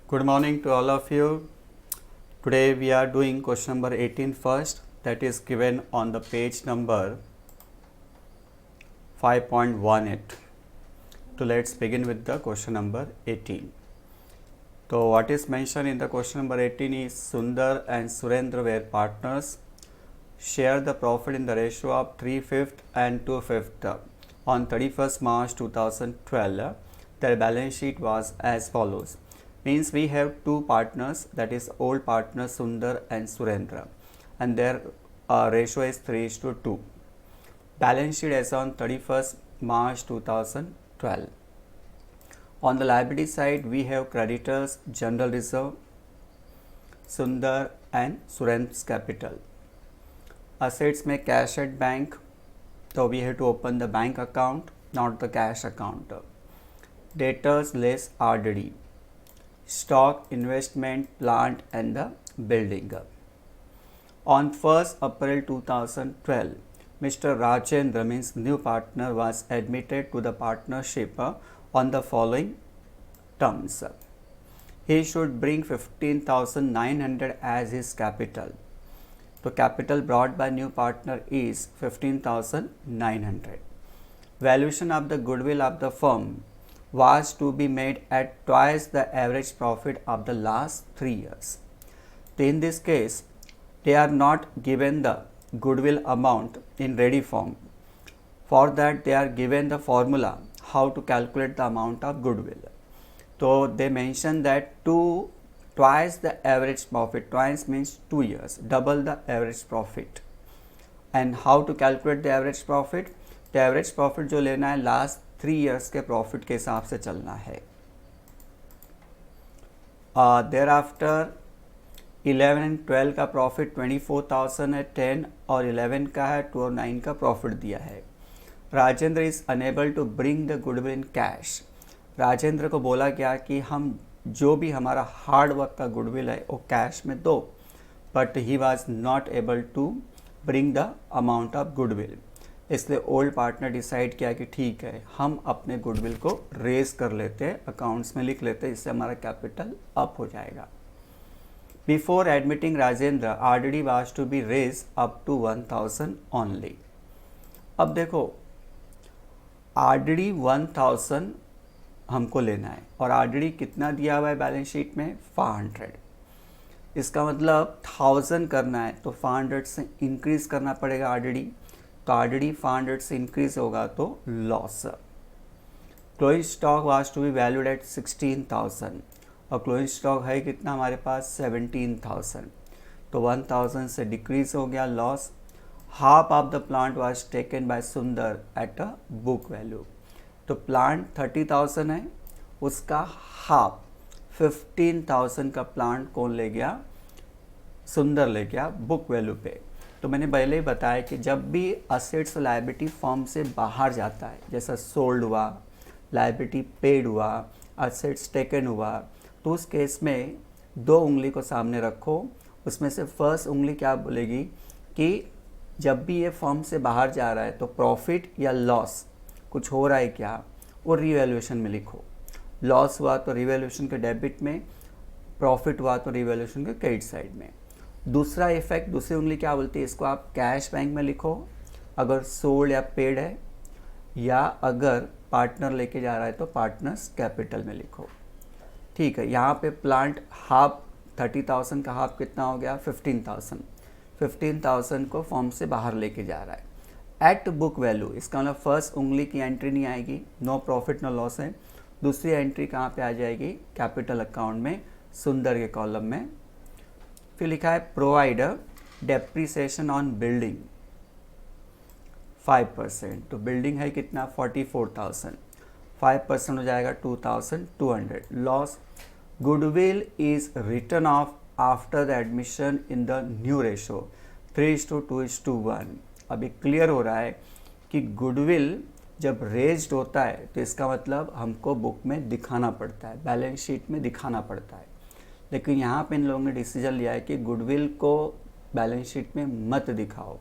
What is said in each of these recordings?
Good morning to all of you. Today we are doing question number 18 first, that is given on the page number 5.18. So let's begin with the question number 18. So what is mentioned in the question number 18 is Sundar and Surendra were partners, share the profit in the ratio of 3/5 and 2/5 on 31st March 2012. Their balance sheet was as follows. Means we have two partners, that is old partners Sundar and Surendra, and their ratio is 3:2. Balance sheet as on 31st March 2012. On the liability side, we have creditors, general reserve, Sundar and Surendra's capital. Assets में cash at bank, so we have to open the bank account, not the cash account. Debtors less RDD. Stock, investment, plant and the building. On 1st April 2012, Mr. Rajendra, means new partner, was admitted to the partnership on the following terms. He should bring 15,900 as his capital. So capital brought by new partner is 15,900. Valuation of the goodwill of the firm was to be made at twice the average profit of the last 3 years. So in this case, they are not given the goodwill amount in ready form. For that, they are given the formula how to calculate the amount of goodwill. So they mention that twice the average profit. Twice means 2 years, double the average profit. And how to calculate the average profit? The average profit जो लेना है last 3 years के profit के हिसाब से चलना है. There after 11 and 12 का प्रॉफिट 24,000 है, 10 और 11 का है, 2 और 9 का प्रॉफिट दिया है. Rajendra is unable to bring the goodwill in cash. Rajendra को बोला गया कि हम जो भी हमारा हार्ड वर्क का गुडविल है वो कैश में दो, but he was not able to bring the amount of goodwill. इसलिए ओल्ड पार्टनर डिसाइड किया कि ठीक है, हम अपने गुडविल को रेज कर लेते हैं, अकाउंट्स में लिख लेते हैं, इससे हमारा कैपिटल अप हो जाएगा. Before admitting Rajendra, RDD was to be raise up to 1,000 only. अब देखो, आरडीडी 1,000 हमको लेना है और आरडीडी कितना दिया हुआ है बैलेंस शीट में 500. इसका मतलब 1000 करना है तो 500 से इंक्रीज करना पड़ेगा आरडीडी. तो आरडीडी 500 से इंक्रीज होगा तो loss. Closing stock was to be valued at 16,000 और क्लोजिंग स्टॉक है कितना हमारे पास 17,000. तो 1,000 से डिक्रीज हो गया loss. Half of the plant was taken by सुंदर एट अ बुक वैल्यू. तो प्लांट 30,000 है, उसका हाफ 15,000 का प्लांट कौन ले गया? सुंदर ले गया बुक वैल्यू पे. तो मैंने पहले ही बताया कि जब भी असेट्स लायबिलिटी फॉर्म से बाहर जाता है, जैसा सोल्ड हुआ, लायबिलिटी पेड हुआ, असेट्स टेकन हुआ, तो उस केस में 2 उंगली को सामने रखो. उसमें से फर्स्ट उंगली क्या बोलेगी कि जब भी ये फॉर्म से बाहर जा रहा है तो प्रॉफिट या लॉस कुछ हो रहा है क्या, वो रिवैल्यूएशन में लिखो. लॉस हुआ तो रिवैल्यूएशन के डेबिट में, प्रॉफिट हुआ तो रिवैल्यूएशन के क्रेडिट साइड में. दूसरा इफेक्ट, दूसरी उंगली क्या बोलती है, इसको आप कैश बैंक में लिखो अगर सोल्ड या पेड है, या अगर पार्टनर लेके जा रहा है तो पार्टनर्स कैपिटल में लिखो. ठीक है, यहाँ पे प्लांट हाफ 30,000 का हाफ कितना हो गया 15,000. 15,000 को फॉर्म से बाहर लेके जा रहा है एट बुक वैल्यू. इसका मतलब फर्स्ट उंगली की एंट्री नहीं आएगी, नो प्रॉफिट नो लॉस है. दूसरी एंट्री कहाँ पे आ जाएगी? कैपिटल अकाउंट में, सुंदर के कॉलम में. फिर लिखा है प्रोवाइड डेप्रिसिएशन ऑन बिल्डिंग 5%. तो बिल्डिंग है कितना 44,000, 5% हो जाएगा 2,200. Loss, goodwill is return off after the admission in the new ratio 3:2:1. अभी क्लियर हो रहा है कि गुडविल जब रेज्ड होता है तो इसका मतलब हमको बुक में दिखाना पड़ता है, बैलेंस शीट में दिखाना पड़ता है. लेकिन यहाँ पे इन लोगों ने डिसीजन लिया है कि गुडविल को बैलेंस शीट में मत दिखाओ,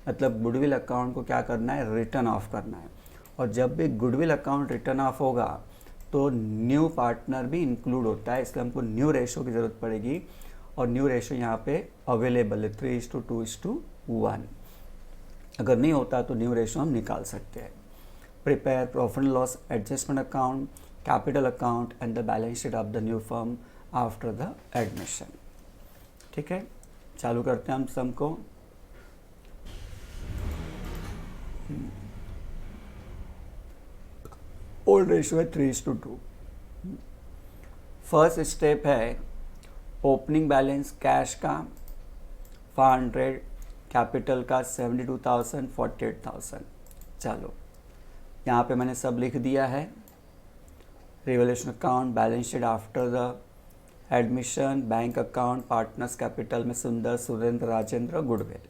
मतलब गुडविल अकाउंट को क्या करना है, रिटर्न ऑफ करना है. और जब भी गुडविल अकाउंट रिटर्न ऑफ होगा तो न्यू पार्टनर भी इंक्लूड होता है, इसलिए हमको न्यू रेशो की ज़रूरत पड़ेगी और न्यू रेशो यहाँ पे अवेलेबल है 3:2:1। अगर नहीं होता तो न्यू रेशो हम निकाल सकते हैं। Prepare profit and loss adjustment account, capital account and the balance sheet of the new firm after the admission. ठीक है, चालू करते हैं हम सम को। ओल्ड रेशियो है 3:2। फर्स्ट स्टेप है ओपनिंग बैलेंस कैश का 500, कैपिटल का 72,000, 48,000। चलो यहाँ पे मैंने सब लिख दिया है। Revolution account, balance sheet after the admission, bank account, partners capital में सुंदर, सुरेंद्र, राजेंद्र, गुडविल।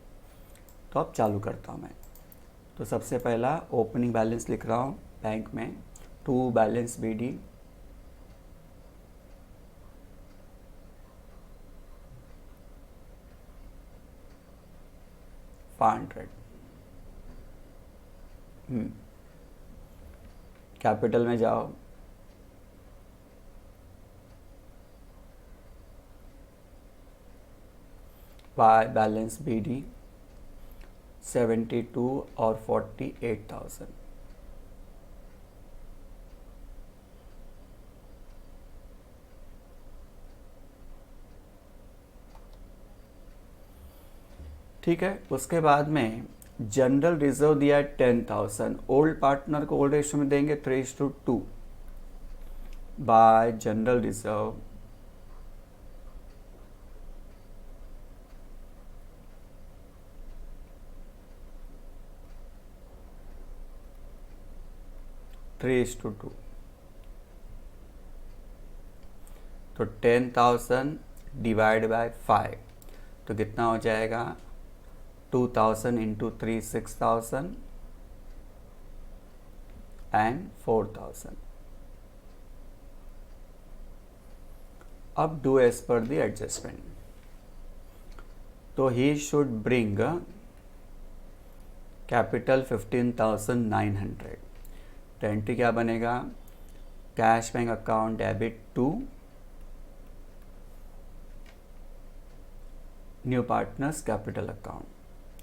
तो अब चालू करता हूँ मैं। तो सबसे पहला ओपनिंग बैलेंस लिख रहा हूँ बैंक में, टू बैलेंस BD, कैपिटल में जाओ, बाय बैलेंस BD 72 और 48,000। ठीक है, उसके बाद में जनरल रिजर्व दिया है 10,000। ओल्ड पार्टनर को ओल्ड रेशियो में देंगे 3:2 बाय जनरल रिजर्व 3:2। तो 10,000 डिवाइड बाय 5 तो कितना हो जाएगा, 2,000 इंटू 3 6,000 एंड 4,000। अब do as per the adjustment. तो ही शुड ब्रिंग कैपिटल 15,900। तो एंट्री क्या बनेगा, cash bank account debit to new partners capital account.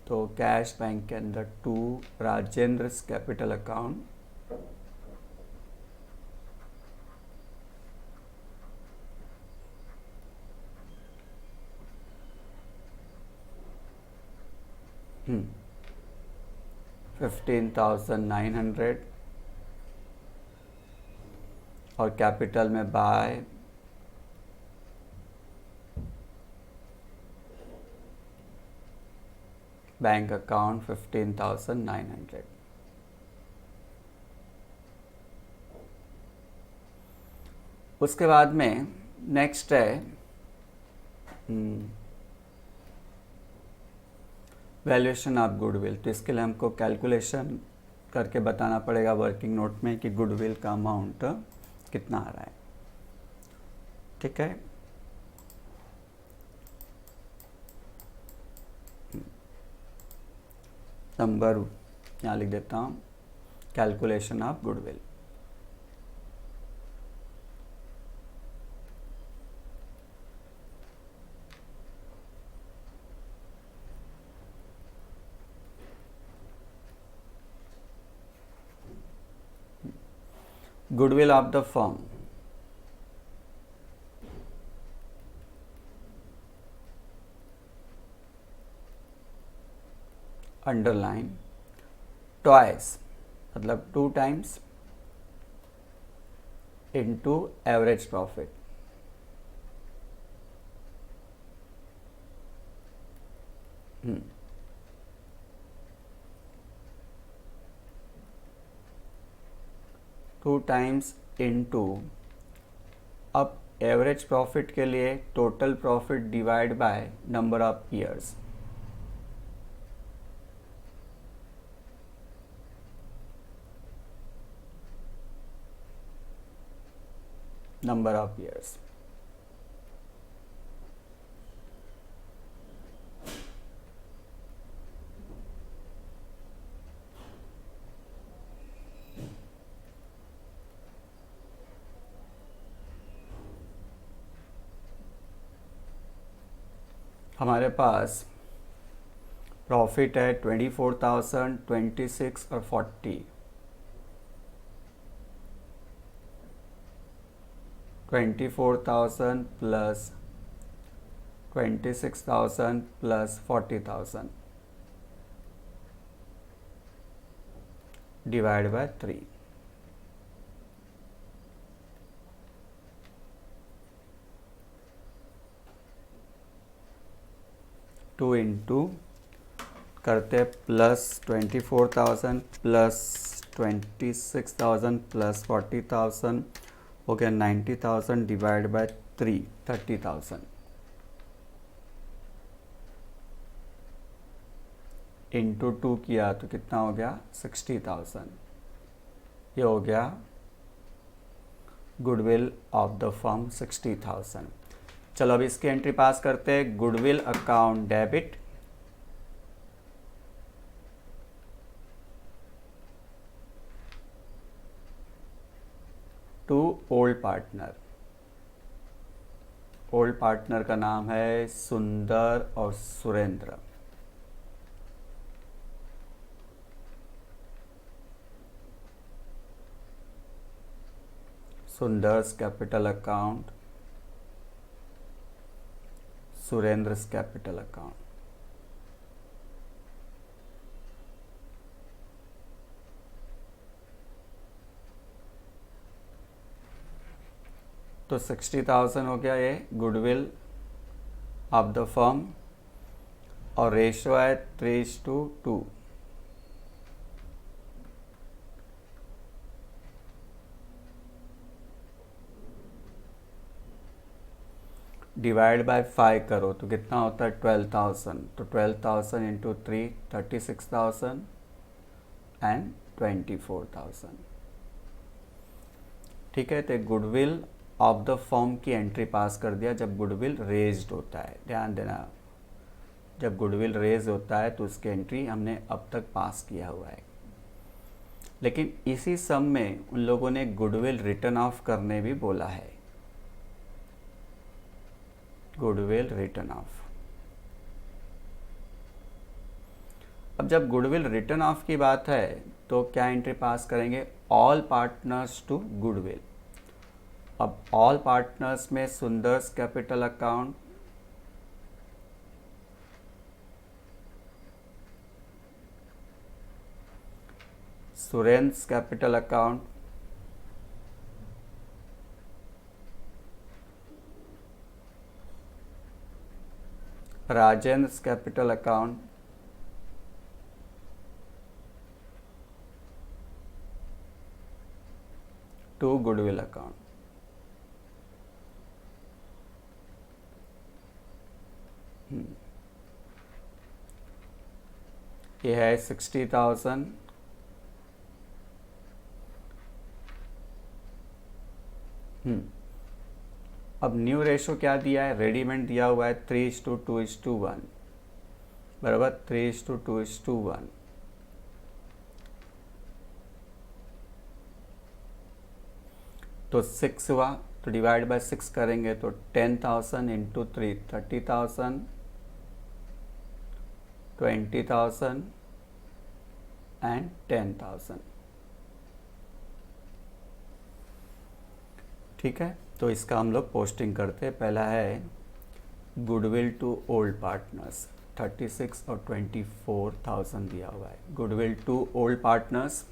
तो कैश बैंक के अंदर to Rajendra capital account, hmm 15,900 और कैपिटल में बाय बैंक अकाउंट 15,900। उसके बाद में नेक्स्ट है वैल्यूएशन ऑफ गुडविल। तो इसके लिए हमको कैलकुलेशन करके बताना पड़ेगा वर्किंग नोट में कि गुडविल का अमाउंट कितना आ रहा है। ठीक है, नंबर यहाँ लिख देता हूँ, calculation of goodwill. Goodwill of the firm, underline twice मतलब 2 times into average profit। Two times into, अब एवरेज प्रॉफिट के लिए total profit divide by number of years. Number of years हमारे पास प्रॉफिट है 24,000, 26 और 40। 24,000 plus 26,000 plus 40,000 divide by 3। Two into करते plus 24,000 plus 26,000 plus 40,000 हो गया 90,000 डिवाइड बाय 3 30,000 इंटू 2 किया तो कितना हो गया 60,000। ये हो गया गुडविल ऑफ द फर्म 60,000। चलो अब इसकी एंट्री पास करते हैं। Goodwill account debit to old partner. Old partner का नाम है सुंदर और सुरेंद्र। सुंदर्स कैपिटल अकाउंट, सुरेंद्र's कैपिटल अकाउंट। तो 60,000 हो गया ये गुडविल ऑफ द फर्म और रेशो है 3:2। डिवाइड बाय 5 करो तो कितना होता है 12,000। तो 12,000 इंटू 3 36,000 एंड 24,000। ठीक है, तो गुडविल ऑफ द फर्म की एंट्री पास कर दिया जब गुडविल रेज्ड होता है। ध्यान देना, जब गुडविल रेज होता है तो उसकी एंट्री हमने अब तक पास किया हुआ है। लेकिन इसी सम में उन लोगों ने गुडविल रिटर्न ऑफ करने भी बोला है। Goodwill written of. अब जब गुडविल रिटर्न ऑफ की बात है तो क्या एंट्री पास करेंगे? All partners to goodwill. अब ऑल पार्टनर्स में सुंदर्स कैपिटल अकाउंट, सुरेंद्र's कैपिटल अकाउंट, राजेंद्र's capital account, to goodwill account. ये है 60,000 अब न्यू रेशो क्या दिया है? रेडीमेड दिया हुआ है 3:2:1 बराबर 3:2:1। तो 6 हुआ तो डिवाइड बाय 6 करेंगे तो 10,000 इंटू 3 30,000 20,000 एंड 10,000। ठीक है, तो इसका हम लोग पोस्टिंग करते हैं। पहला है गुडविल टू ओल्ड पार्टनर्स 36 और 24,000 दिया हुआ है। Goodwill to old partners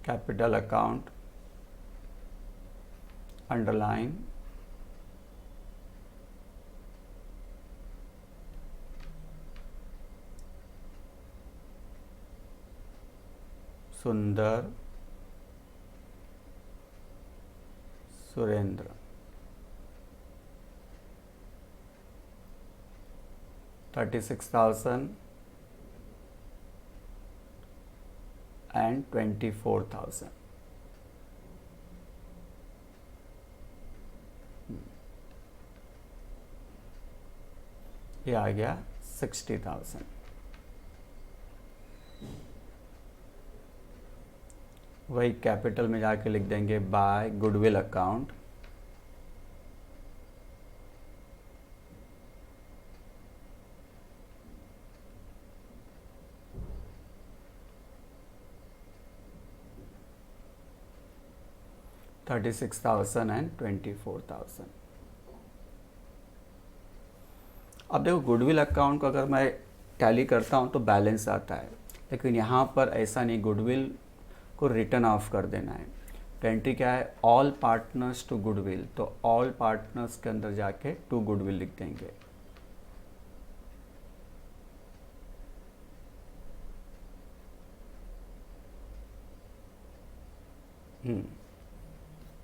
capital account underline Sundar Surendra 36,000 and 24,000। ये आ गया 60,000। वही कैपिटल में जाके लिख देंगे बाय गुडविल अकाउंट, $36,000 and $24,000। अब देखो गुडविल अकाउंट को अगर मैं टैली करता हूँ तो बैलेंस आता है, लेकिन यहाँ पर ऐसा नहीं, गुडविल को रिटर्न ऑफ कर देना है। तो एंट्री क्या है, ऑल पार्टनर्स टू गुडविल, तो ऑल पार्टनर्स के अंदर जाके टू गुडविल लिख देंगे।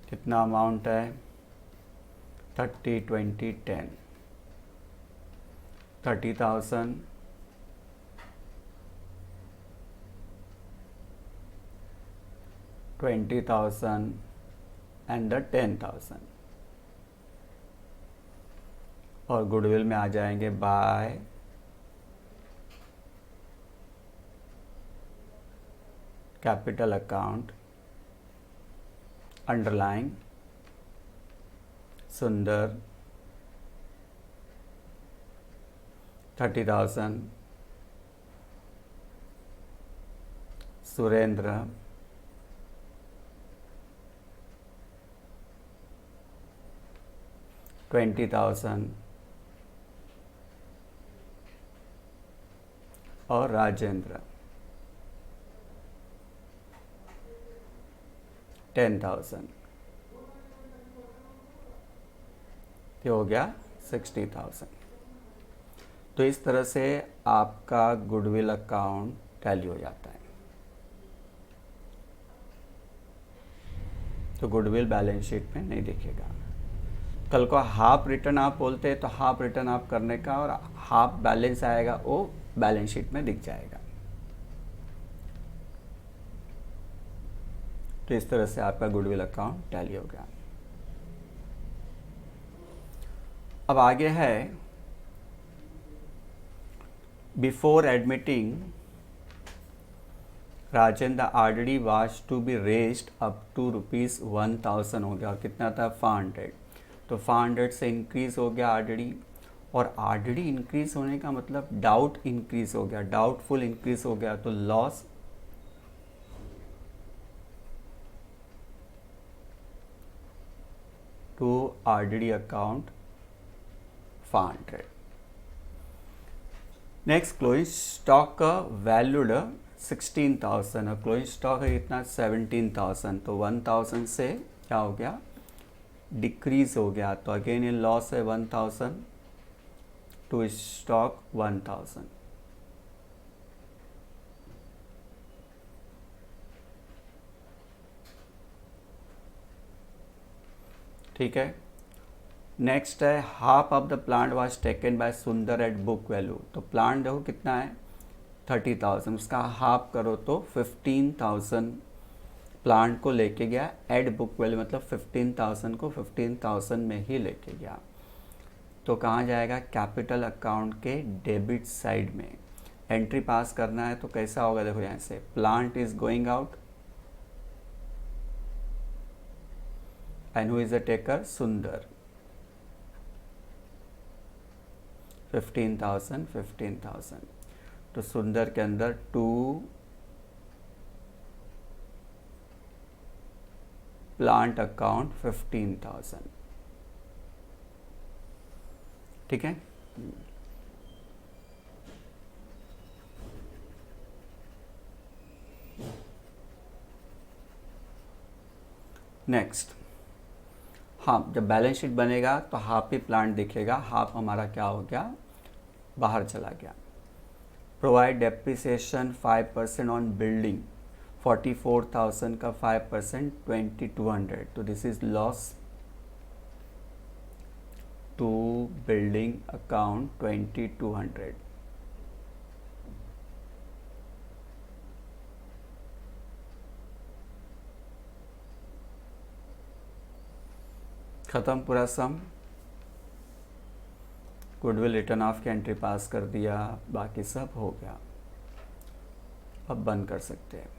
कितना अमाउंट है, 30, 20, 10, 30,000, 20,000 एंड द 10,000। और गुडविल में आ जाएंगे बाय कैपिटल अकाउंट अंडरलाइन सुंदर 30,000, सुरेंद्र 20,000 और राजेंद्र 10,000। ये हो गया 60,000। तो इस तरह से आपका गुडविल अकाउंट टैली हो जाता है। तो गुडविल बैलेंस शीट में नहीं दिखेगा। कल को हाफ रिटर्न आप बोलते हैं तो हाफ रिटर्न आप करने का और हाफ बैलेंस आएगा वो बैलेंस शीट में दिख जाएगा। तो इस तरह से आपका गुडविल अकाउंट टैली हो गया। अब आगे है before admitting Rajendra RD was to be raised up to ₹1,000 हो गया और कितना था 500। तो 500 से इंक्रीज हो गया आरडी, और आरडी इंक्रीज होने का मतलब डाउट इंक्रीज हो गया, डाउटफुल इंक्रीज हो गया, तो loss to RD account 500। Next closing stock का वैल्यूड 16,000 और क्लोजिंग स्टॉक है कितना 17,000। तो 1,000 से क्या हो गया डिक्रीज हो गया, तो अगेन ये लॉस है 1,000 टू स्टॉक 1,000। ठीक है। नेक्स्ट है half of the plant was taken by सुंदर एट बुक वैल्यू। तो प्लांट देखो कितना है 30,000, उसका हाफ करो तो 15,000 प्लांट को लेके गया एट बुक वैल्यू, मतलब 15,000 को 15,000 में ही लेके गया। तो कहाँ जाएगा कैपिटल अकाउंट के डेबिट साइड में। एंट्री पास करना है तो कैसा होगा, देखो यहाँ से plant is going out and who is the taker सुंदर 15,000 15,000। तो सुंदर के अंदर 2 प्लांट अकाउंट 15,000। ठीक है। नेक्स्ट हाँ, जब बैलेंस शीट बनेगा तो हाफ ही प्लांट दिखेगा, हाफ हमारा क्या हो गया बाहर चला गया। प्रोवाइड डेप्रिसिएशन 5% ऑन बिल्डिंग 44,000 का 5% 2,200। तो this is loss to building account 2,200। खत्म पूरा सम। गुडविल रिटर्न ऑफ की एंट्री पास कर दिया, बाकी सब हो गया। अब बंद कर सकते हैं।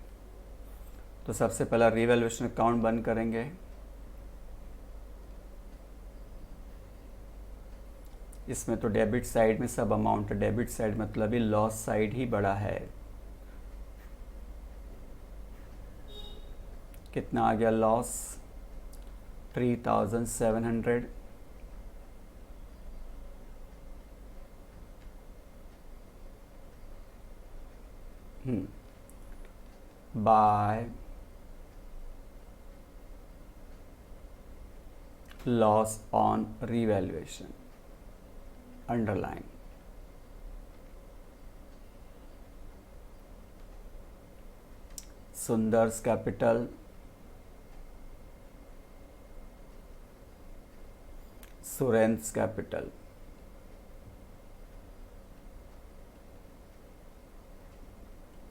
तो सबसे पहला रीवैल्यूएशन अकाउंट बंद करेंगे। इसमें तो डेबिट साइड में सब अमाउंट है, डेबिट साइड मतलब ही लॉस साइड ही बड़ा है। कितना आ गया loss? 3700। By loss on revaluation, underline. Sundar's capital, Surendra capital,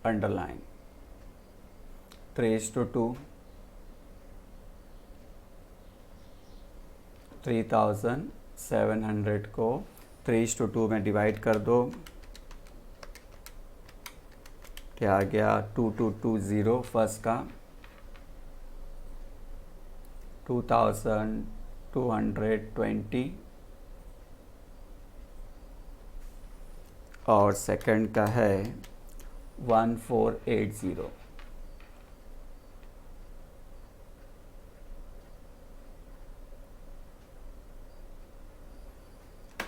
underline. 3:2, 3700 को 3:2 में डिवाइड कर दो, क्या आ गया? 2220 फर्स्ट का, 2220 और सेकंड का है 1480।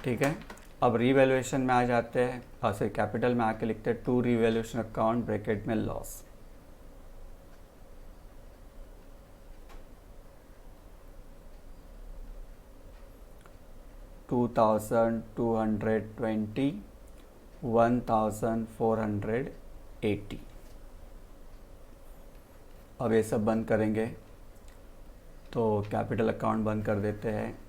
ठीक है, अब रीवैल्यूएशन में आ जाते हैं, सॉरी कैपिटल में आके लिखते हैं टू रीवैल्यूएशन अकाउंट ब्रैकेट में लॉस। $2220, 1480। अब ये सब बंद करेंगे तो कैपिटल अकाउंट बंद कर देते हैं।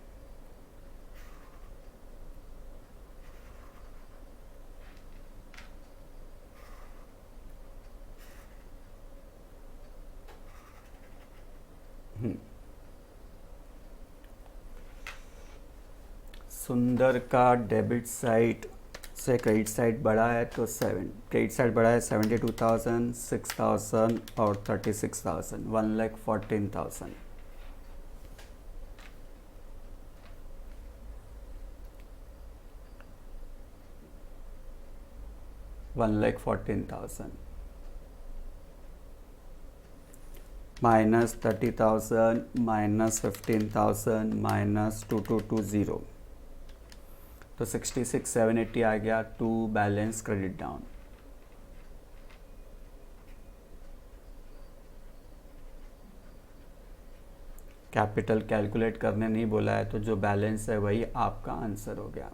सुंदर का डेबिट साइड से क्रेडिट साइड बढ़ा है तो क्रेडिट साइड बढ़ा है 72,000, 6,000 और 36,000, 1,14,000। $1,14,000 माइनस 30,000 माइनस 15,000 माइनस 2220, तो 66,780 आ गया to balance credit down. Capital calculate करने नहीं बोला है, तो जो बैलेंस है वही आपका आंसर हो गया।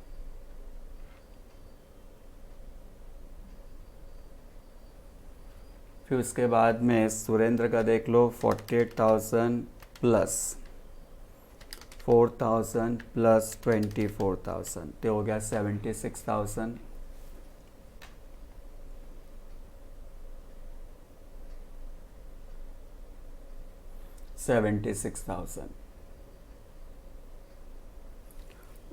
फिर उसके बाद में सुरेंद्र का देख लो, 48,000 प्लस 4,000 प्लस 24,000, तो हो गया 76,000।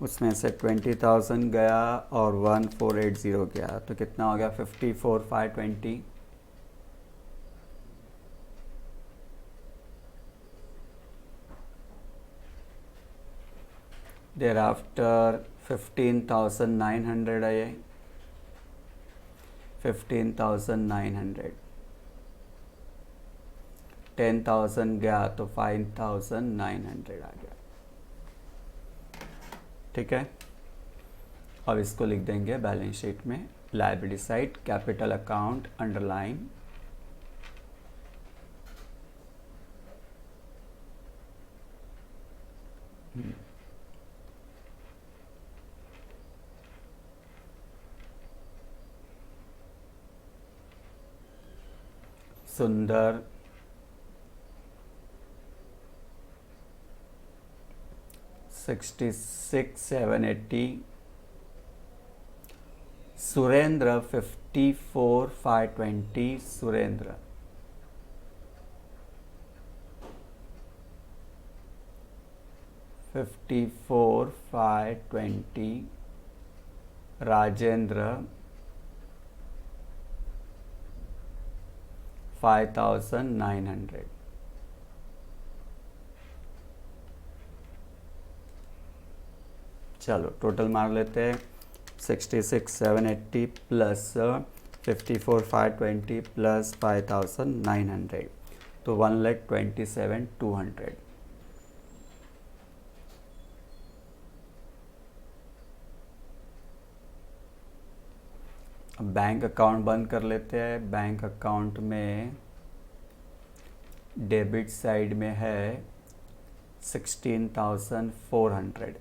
उसमें से 20,000 गया और 1480 गया, तो कितना हो गया? 54,520। thereafter 15,900 है ये, 15,900, 10,000 गया तो 5,900 आ गया। ठीक है, अब इसको लिख देंगे बैलेंस शीट में, liability side capital account underline सुंदर 66,780, सुरेंद्र 54,520, सुरेंद्र 54,520, राजेंद्र 5,900। चलो टोटल मार लेते हैं, 66,780 प्लस 54,520 प्लस 5,900, तो 1,27,200। अब बैंक अकाउंट बंद कर लेते हैं। बैंक अकाउंट में डेबिट साइड में है 16,400,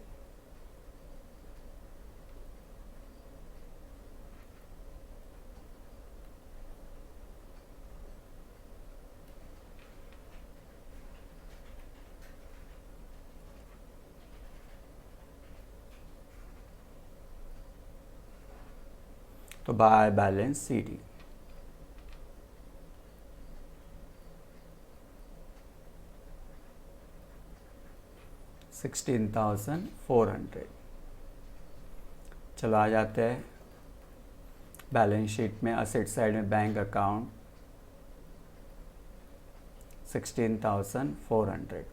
तो बाय बैलेंस CD। $16,400। चलो आ जाते हैं बैलेंस शीट में। असेट साइड में बैंक अकाउंट 16,400।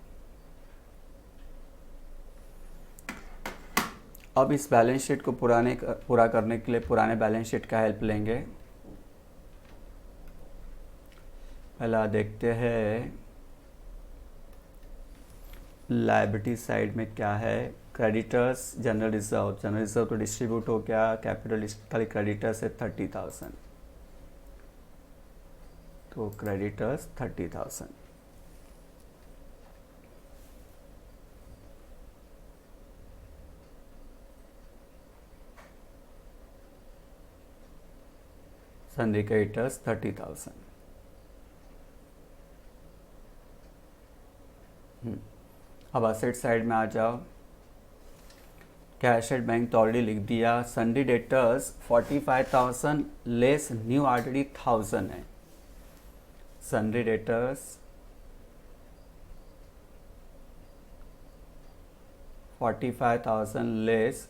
अब इस बैलेंस शीट को पूरा करने के लिए पुराने बैलेंस शीट का हेल्प लेंगे। पहला देखते हैं लायबिलिटी साइड में क्या है। Creditors, general reserve. General reserve तो डिस्ट्रीब्यूट हो गया, कैपिटल खाली क्रेडिटर्स है 30,000, तो क्रेडिटर्स 30,000। Sundry creditors 30,000। अब असेट साइड में आ जाओ। कैश एट बैंक तो ऑलरेडी लिख दिया। Sundry debtors 45,000 less new already 1,000 है। सन्ड्री डेटर्स 45,000 लेस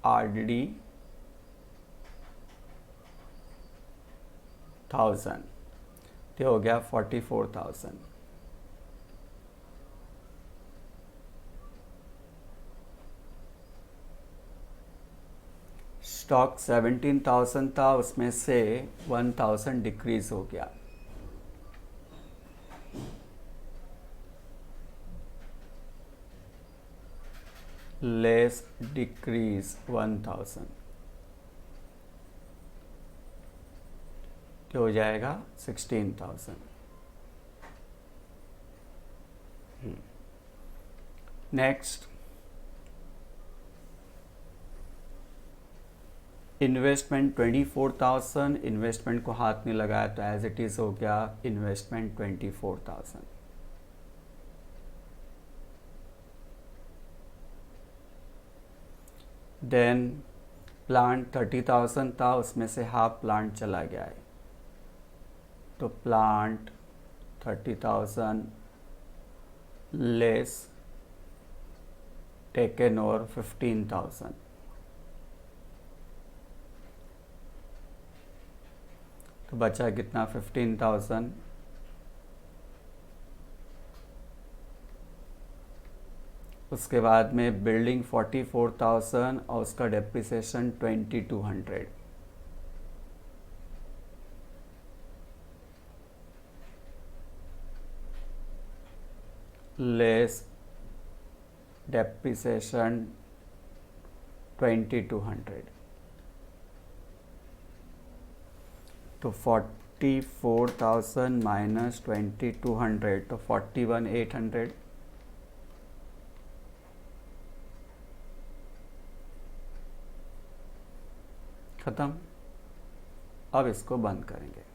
ऑलरेडी 1,000, तो हो गया 44,000। स्टॉक 17,000 था, उसमें से 1,000 डिक्रीज हो गया। लेस डिक्रीज 1,000, तो हो जाएगा 16,000। Next, investment 24,000। इन्वेस्टमेंट को हाथ में लगाया तो एज इट इज हो गया इन्वेस्टमेंट 24,000। देन प्लांट 30,000 था, उसमें से हाफ प्लांट चला गया है, तो प्लांट 30,000 लेस टेकन ओवर 15,000, तो बचा कितना 15,000। उसके बाद में बिल्डिंग 44,000 और उसका डेप्रिसिएशन 2,200। लेस डेप्रिसिएशन 2,200, तो 44,000 माइनस 2,200, तो 41,800। खत्म। अब इसको बंद करेंगे।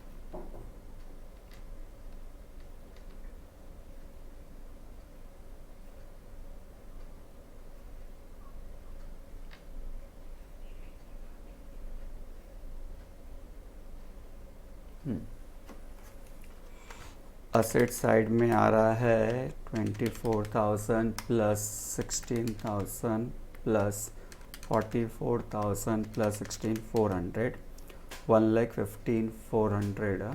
असेट साइड में आ रहा है 24,000 प्लस 16,000 प्लस 44,000 प्लस 16,400, 1,15,400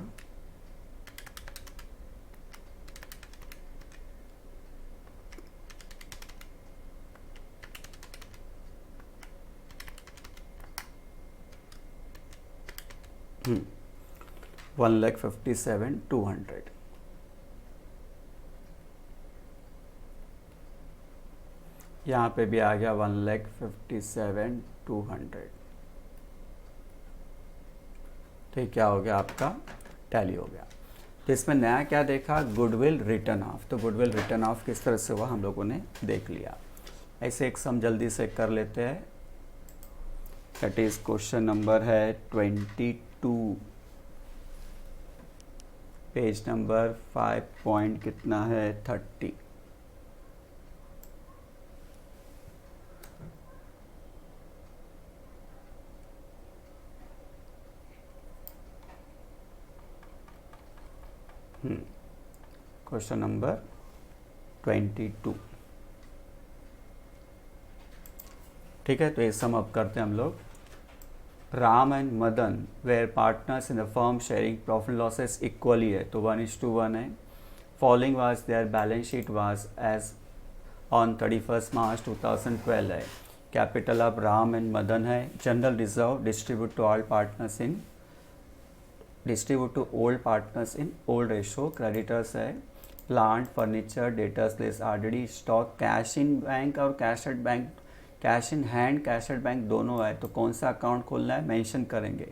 1,57,200। यहाँ पे भी आ गया 1,57,200। तो क्या हो गया आपका, टैली हो गया। तो इसमें नया क्या देखा, गुडविल रिटर्न ऑफ। तो गुडविल रिटर्न ऑफ किस तरह से हुआ हम लोगों ने देख लिया। ऐसे एक सम जल्दी से कर लेते हैं। दैट इज क्वेश्चन नंबर है 22, पेज नंबर 5 पॉइंट कितना है 30। Question number 22। ठीक है, तो ये सम अप करते हैं हम लोग। Ram and Madan were partners in the firm sharing profit losses equally है, तो 1:1 है। Following was their balance sheet was as on 31 March 2012 है। Capital of Ram and Madan है। General reserve distribute to old partners in old ratio. Creditors है plant, furniture, debtors less RDD, stock, cash in bank और cash at bank, cash in hand, cash at bank दोनों है। तो कौन सा account खोलना है, मेंशन करेंगे।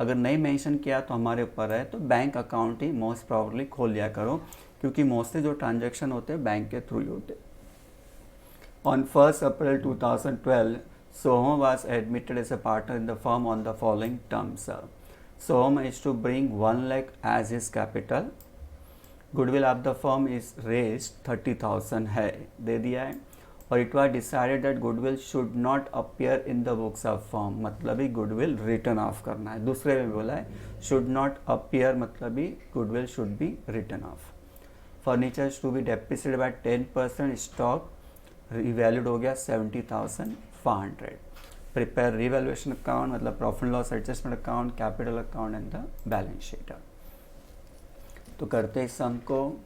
अगर नहीं मेंशन किया तो हमारे ऊपर है, तो बैंक अकाउंट ही मोस्ट प्रॉब्ली खोल लिया करो, क्योंकि मोस्टली जो ट्रांजैक्शन होते हैं बैंक के थ्रू ही होते हैं। On 1st April 2012, Soham was admitted as a partner in the firm on the following terms. Soham is to bring 1 lakh as his capital. Goodwill of the firm is raised 30,000 है, दे दिया है। और it was decided that goodwill should not appear in the books of firm, मतलब ही goodwill written off करना है। दूसरे में बोला है should not appear, मतलब ही goodwill should be written off. Furniture is to be depreciated by 10%, stock revalued हो गया 70,500। प्रिपेयर रिवैल्यूएशन अकाउंट, मतलब profit loss adjustment account, capital account and the balance sheet. तो करते इस सम को।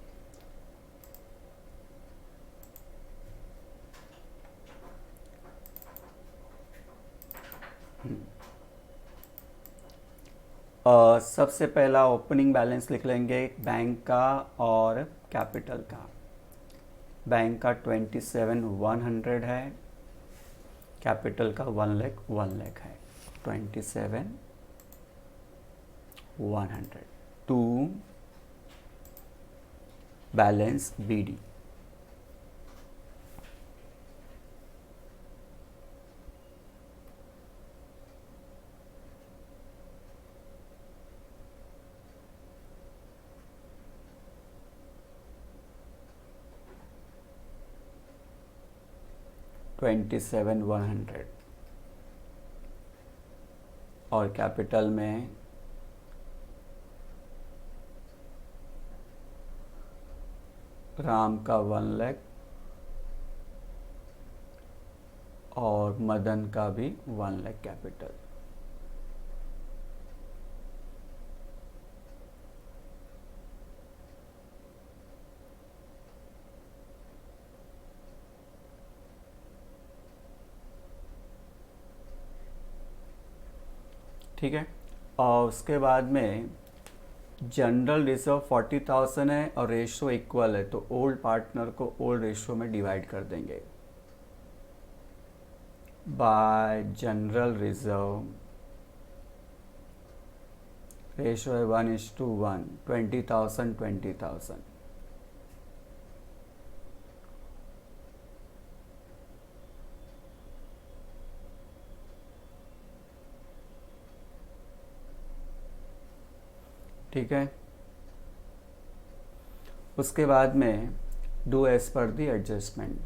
सबसे पहला ओपनिंग बैलेंस लिख लेंगे बैंक का और कैपिटल का। बैंक का 27,100 है, कैपिटल का 1 लाख है। 27,100 टू बैलेंस बीडी। $27,100 और कैपिटल में राम का 1 लाख और मदन का भी 1 लाख कैपिटल। ठीक है, और उसके बाद में जनरल रिजर्व 40,000 है और रेशो इक्वल है, तो ओल्ड पार्टनर को ओल्ड रेशो में डिवाइड कर देंगे बाय जनरल रिजर्व। रेशो है 1:1, 20,000 20,000। ठीक है, उसके बाद में डू एज पर दी एडजस्टमेंट।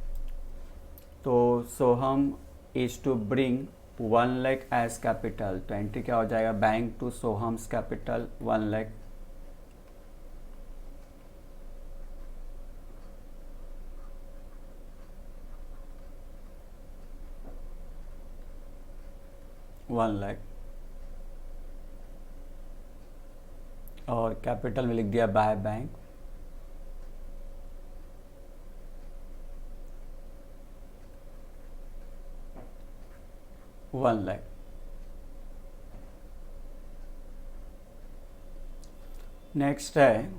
तो Soham is to bring 1 lakh as capital, तो एंट्री क्या हो जाएगा, bank to Soham's capital 1 lakh. और कैपिटल में लिख दिया बाय बैंक। $1 लाख। नेक्स्ट है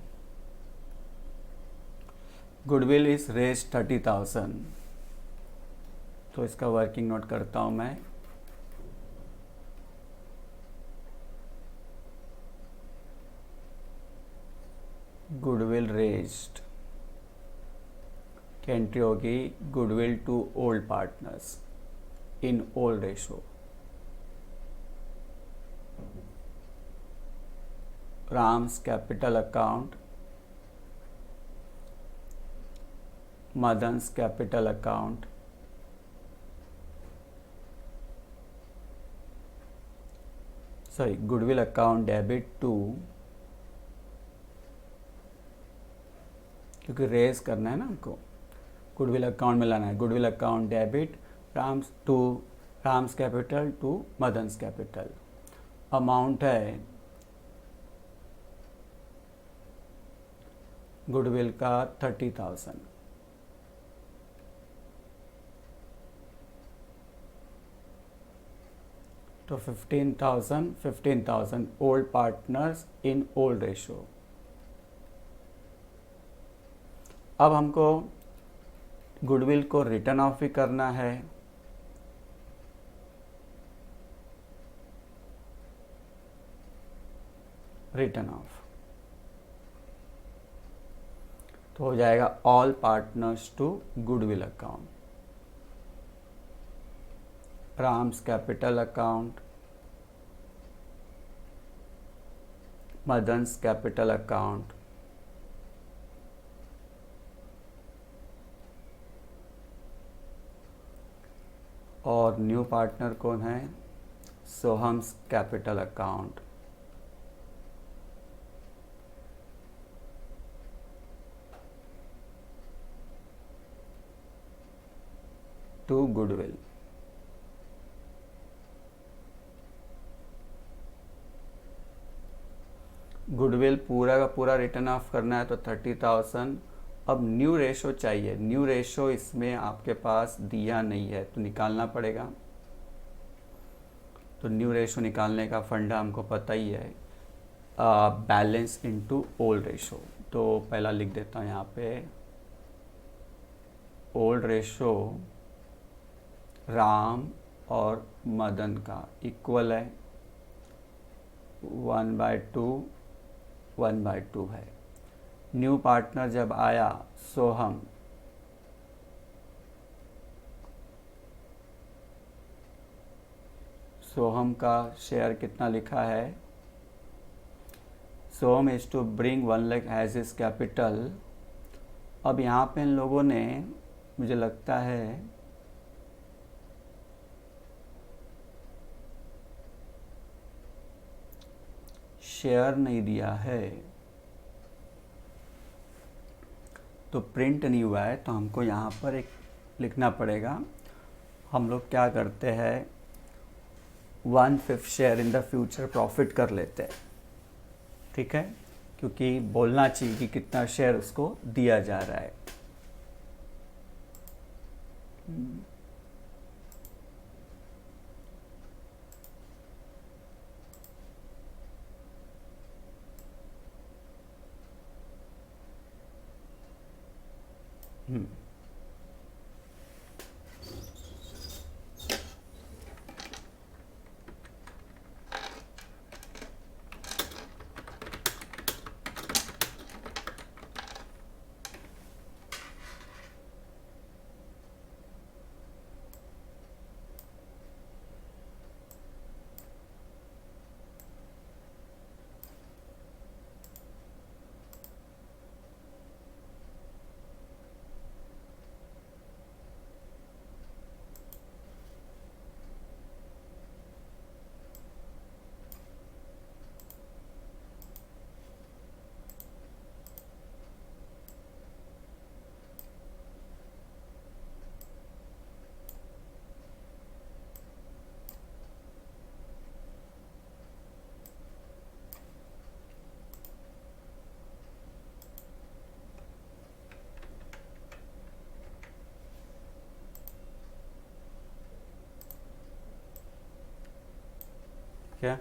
गुडविल इज रेज 30,000। तो इसका वर्किंग नोट करता हूँ मैं। गुडविल रेज्ड की एंट्री होगी goodwill to old partners in old ratio. Ram's capital account, Madan's capital account, sorry goodwill account debit to, क्योंकि रेज करना है ना हमको, गुडविल अकाउंट में लाना है। Goodwill account debit Ram's to Ram's capital to Madan's capital. Amount है गुडविल का 30,000। तो 15,000 old partners in old ratio. अब हमको गुडविल को रिटर्न ऑफ भी करना है। रिटर्न ऑफ तो हो जाएगा all partners to goodwill account. Ram's capital account, Madan's capital account, और न्यू पार्टनर कौन है? Soham's capital account. To goodwill. Goodwill पूरा का पूरा रिटर्न ऑफ करना है तो 30,000। अब न्यू रेशो चाहिए। न्यू रेशो इसमें आपके पास दिया नहीं है तो निकालना पड़ेगा। तो न्यू रेशो निकालने का फंडा हमको पता ही है, बैलेंस इनटू ओल्ड रेशो। तो पहला लिख देता हूँ यहाँ पे, ओल्ड रेशो राम और मदन का इक्वल है 1/2 1/2 है। न्यू पार्टनर जब आया सोहम, सोहम का शेयर कितना लिखा है? Soham is to bring 1 lakh as is capital. अब यहाँ पे इन लोगों ने, मुझे लगता है शेयर नहीं दिया है, तो प्रिंट नहीं हुआ है, तो हमको यहाँ पर एक लिखना पड़ेगा। हम लोग क्या करते हैं, 1/5 share in the future profit कर लेते हैं, ठीक है, क्योंकि बोलना चाहिए कि कितना शेयर उसको दिया जा रहा है। क्या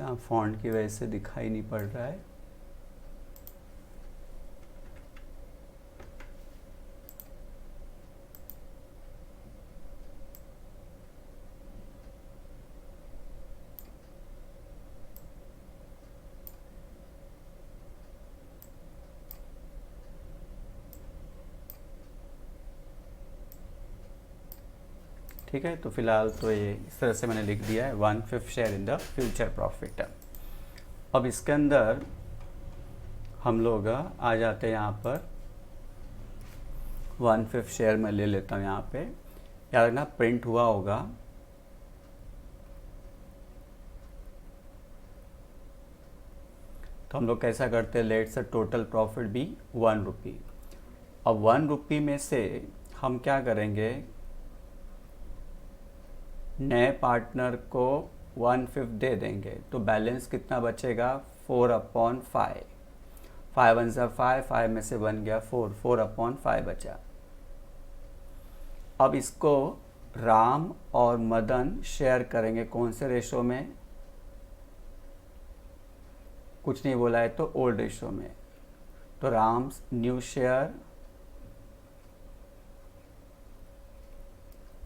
यहाँ फॉन्ट की वजह से दिखाई नहीं पड़ रहा है। ठीक है, तो फिलहाल तो ये इस तरह से मैंने लिख दिया है 1/5 share in the future profit. अब इसके अंदर हम लोग आ जाते हैं यहाँ पर 1/5 शेयर मैं ले लेता हूँ यहाँ पे, याद रखना प्रिंट हुआ होगा। तो हम लोग कैसा करते हैं, लेट्स टोटल प्रॉफिट बी 1 रुपी। अब 1 रुपी में से हम क्या करेंगे, नए पार्टनर को 1/5 दे देंगे, तो बैलेंस कितना बचेगा 4/5। 5 1 सा 5, 5 में से 1 गया 4, 4/5 बचा। अब इसको राम और मदन शेयर करेंगे, कौन से रेशो में, कुछ नहीं बोला है तो ओल्ड रेशो में। तो Ram's new share,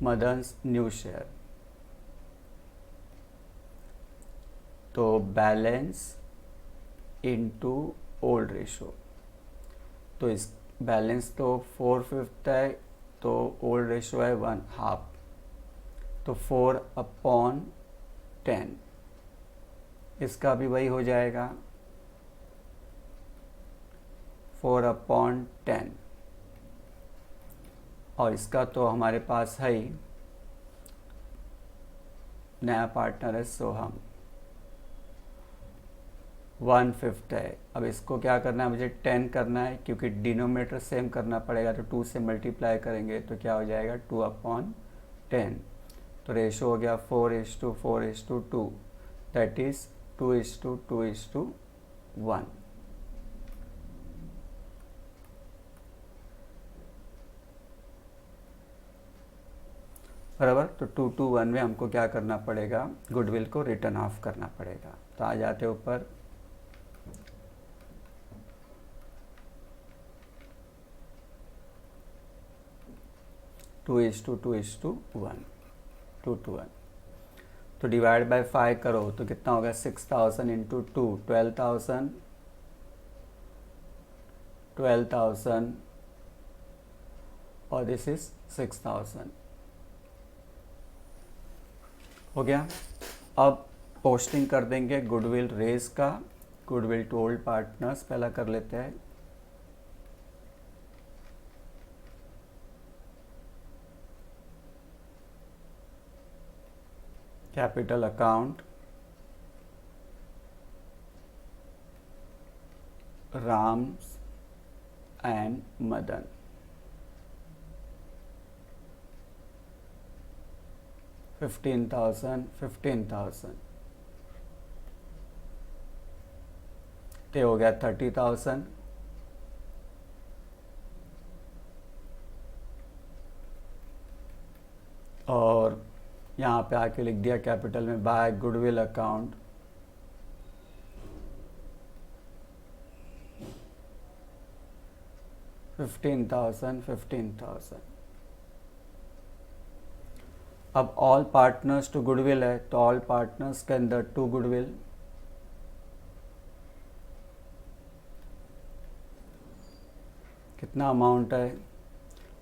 Madan's new share. तो बैलेंस इनटू ओल्ड रेशो, तो इस बैलेंस तो 4/5 है, तो ओल्ड रेशो है 1/2, तो 4/10। इसका भी वही हो जाएगा 4/10। और इसका तो हमारे पास है ही, नया पार्टनर है सोहम, 1/5 है। अब इसको क्या करना है, मुझे 10 करना है, क्योंकि डिनोमिनेटर सेम करना पड़ेगा, तो 2 से मल्टीप्लाई करेंगे तो क्या हो जाएगा 2/10। तो रेशो हो गया 4:4:2, दैट इज 2:2:1। बराबर, तो 2:1 में हमको क्या करना पड़ेगा, गुडविल को रिटर्न ऑफ करना पड़ेगा। तो आ जाते ऊपर, टू इज टू 1। तो डिवाइड बाय 5 करो तो कितना होगा 6000 इंटू 2, 12,000 और दिस इज 6000 हो गया। अब पोस्टिंग कर देंगे गुडविल रेज का, गुडविल टू ओल्ड पार्टनर्स पहला कर लेते हैं। Capital account Ram's and Madan, $15,000 ये हो गया 30,000। और यहाँ पे आके लिख दिया कैपिटल में बाय गुडविल अकाउंट $15,000। अब ऑल पार्टनर्स टू गुडविल है, तो ऑल पार्टनर्स के अंदर टू गुडविल, कितना अमाउंट है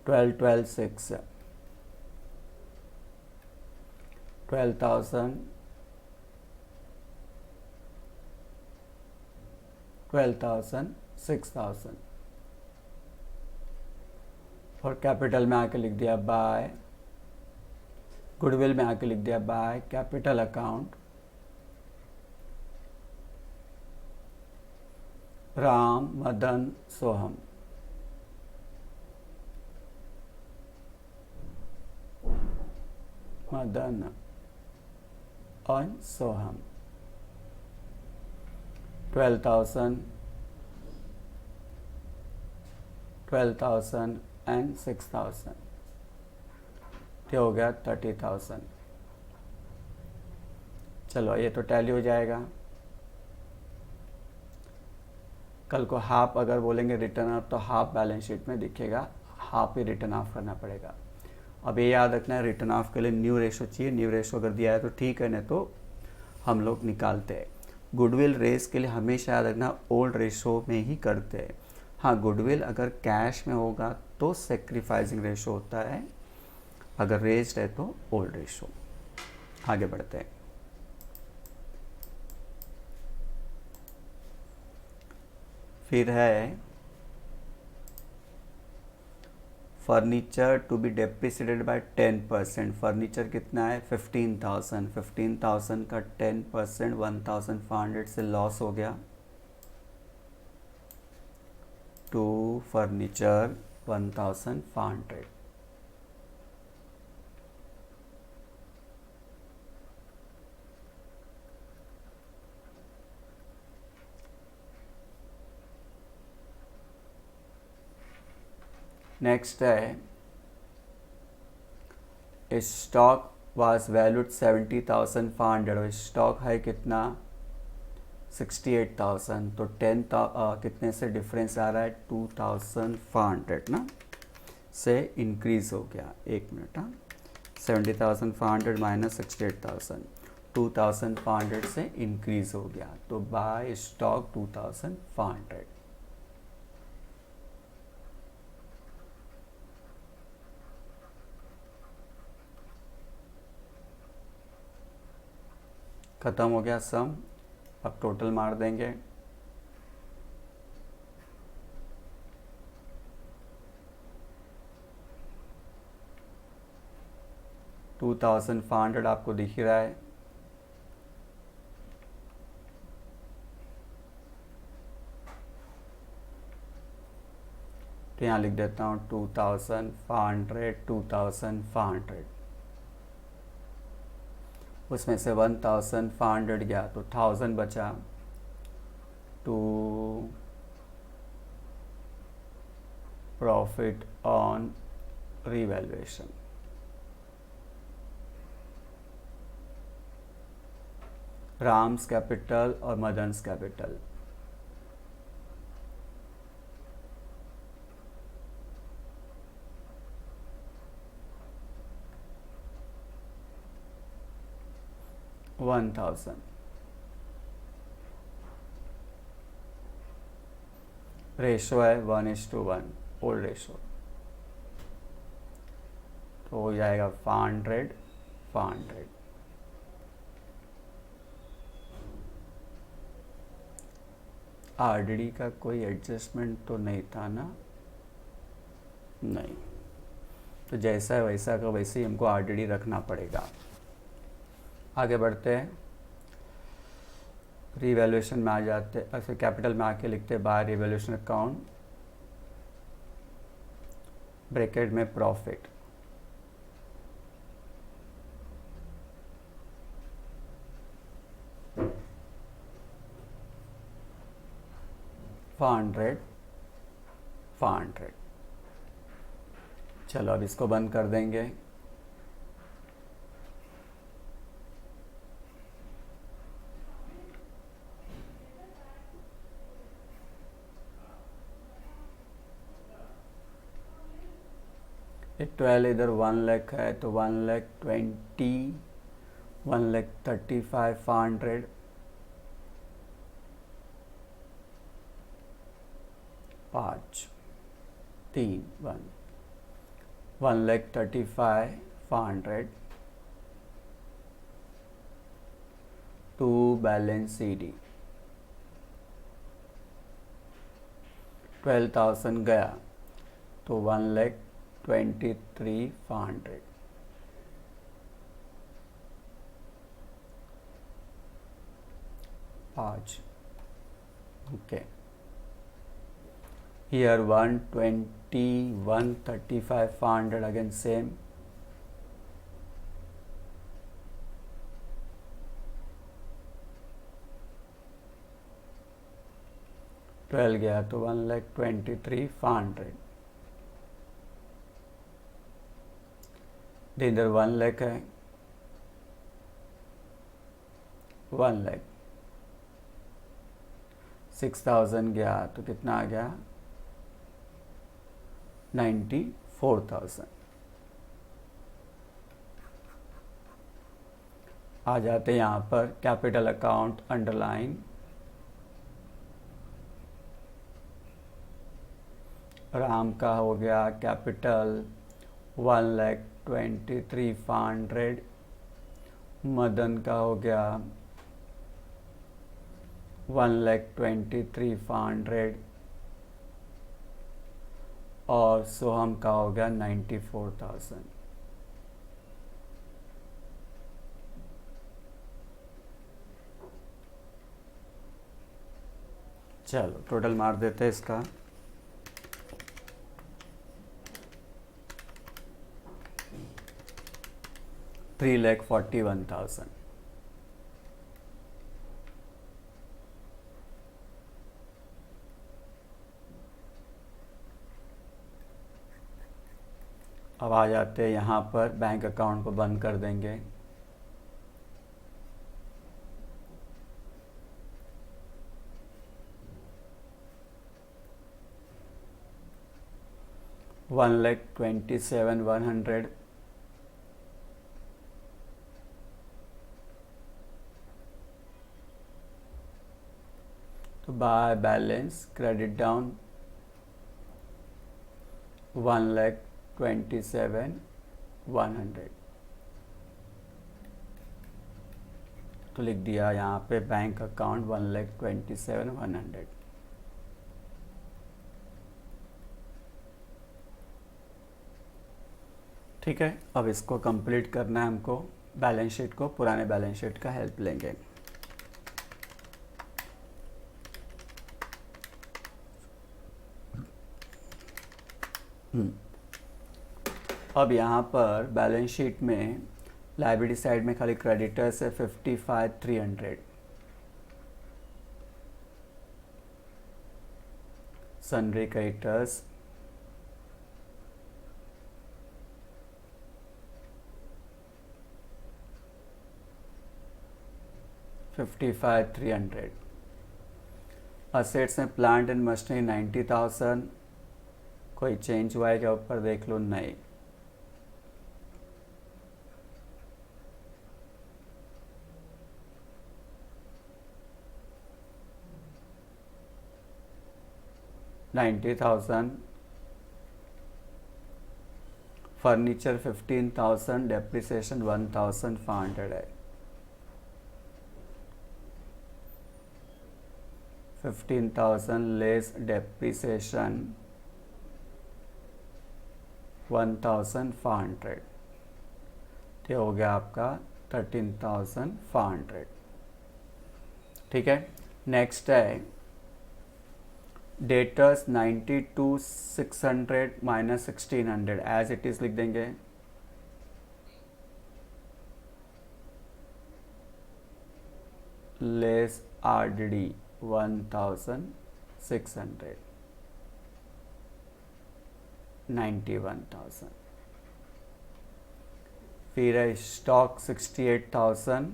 12,6 है, 12,000, 6,000। और कैपिटल में आके लिख दिया बाय, गुडविल में आके लिख दिया by capital account Ram Madan Soham. Madan और सोहम 12,000 एंड 6,000, ये हो गया 30,000। चलो ये तो टैली हो जाएगा। कल को हाफ अगर बोलेंगे रिटर्न ऑफ तो हाफ बैलेंस शीट में दिखेगा, हाफ ही रिटर्न ऑफ करना पड़ेगा। अब ये याद रखना है रिटर्न ऑफ के लिए न्यू रेशो चाहिए, न्यू रेशो अगर दिया है तो ठीक है, नहीं तो हम लोग निकालते हैं। गुडविल रेस के लिए हमेशा याद रखना ओल्ड रेशो में ही करते हैं। हाँ, गुडविल अगर कैश में होगा तो सेक्रीफाइसिंग रेशो होता है, अगर रेस्ड है तो ओल्ड रेशो। आगे बढ़ते हैं। फिर है furniture to be depreciated by 10%। Furniture कितना है 15,000, 15,000 का 10% 1,500 से लॉस हो गया टू फर्नीचर 1,500। नेक्स्ट है स्टॉक वाज वैल्यूड 70,500, स्टॉक है कितना 68,000, तो 10 कितने से डिफरेंस आ रहा है 2,500 ना से इंक्रीज हो गया। एक मिनट, हाँ 70,500 माइनस 68,000, 2,500 से इंक्रीज हो गया, तो बाय स्टॉक 2,500। ख़त्म हो गया सम। अब टोटल मार देंगे। $2,500 आपको दिख रहा है, तो यहाँ लिख देता हूँ 2,500, 2,500, उसमें से 1,500 गया तो 1,000 बचा, to profit on revaluation. Ram's capital और मदन्स कैपिटल, $1,000। रेशो है 1:1 ओल्ड रेशो, तो हो जाएगा 500, 500। आरडीडी का कोई एडजस्टमेंट तो नहीं था ना, नहीं, तो जैसा है वैसा का वैसे ही हमको आरडीडी रखना पड़ेगा। आगे बढ़ते हैं। रिवैल्यूएशन में आ जाते, ऐसे कैपिटल में आके लिखते बाय रिवैल्यूएशन अकाउंट, ब्रैकेट में प्रॉफिट, $500, 500। चलो अब इसको बंद कर देंगे। ये 12 इधर 1 लाख है तो 1,20,000, 1,35,500, 5, 3, 1, 1,35,500 टू बैलेंस CD। 12,000 गया तो 1,23,500, 5, okay. Here 120, 135,500 again same, twelve गया तो 1,23,500। इधर 1 लाख है, 1 लाख 6000 गया तो कितना आ गया 94,000। आ जाते हैं यहाँ पर कैपिटल अकाउंट अंडरलाइन, राम का हो गया कैपिटल 1,23,500, मदन का हो गया 1,23,500 और सोहम का हो गया 94,000। चलो टोटल मार देते हैं इसका। $3,41,000। अब आ जाते हैं यहाँ पर बैंक अकाउंट को बंद कर देंगे। $1,27,100 तो बाय बैलेंस क्रेडिट डाउन 1,27,100 तो लिख दिया यहाँ पे बैंक अकाउंट 1,27,100। ठीक है, अब इसको कंप्लीट करना है हमको, बैलेंस शीट को पुराने बैलेंस शीट का हेल्प लेंगे। अब यहाँ पर बैलेंस शीट में लायबिलिटी साइड में खाली क्रेडिटर्स है 55,300, सन्ड्री क्रेडिटर्स 55,300, असेट्स में प्लांट एंड मशीनरी 90,000, कोई चेंज हुआ है क्या ऊपर देख लो, नहीं। $90,000, फर्नीचर 15,000, डेप्रिसिएशन 1,500 है। 15,000 लेस डेप्रिसिएशन 1,500, ये हो गया आपका 13,500। ठीक है, नेक्स्ट है debtors 92,600 minus 1,600 as it is लिख देंगे। Less RDD 1,600 91,000। फिर है स्टॉक 68,000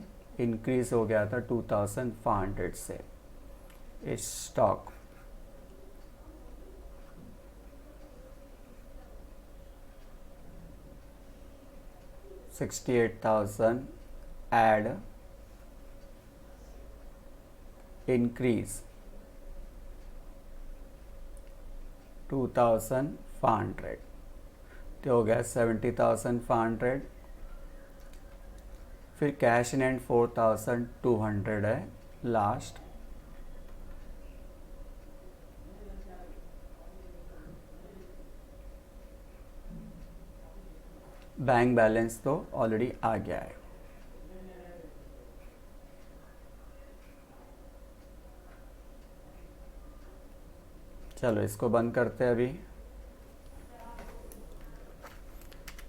इंक्रीज हो गया था 2,500 से। स्टॉक 68,000 add increase 2,500 तो हो गया 70,500। फिर कैश इन एंड 4,200 है लास्ट। बैंक बैलेंस तो ऑलरेडी आ गया है। चलो इसको बंद करते हैं अभी।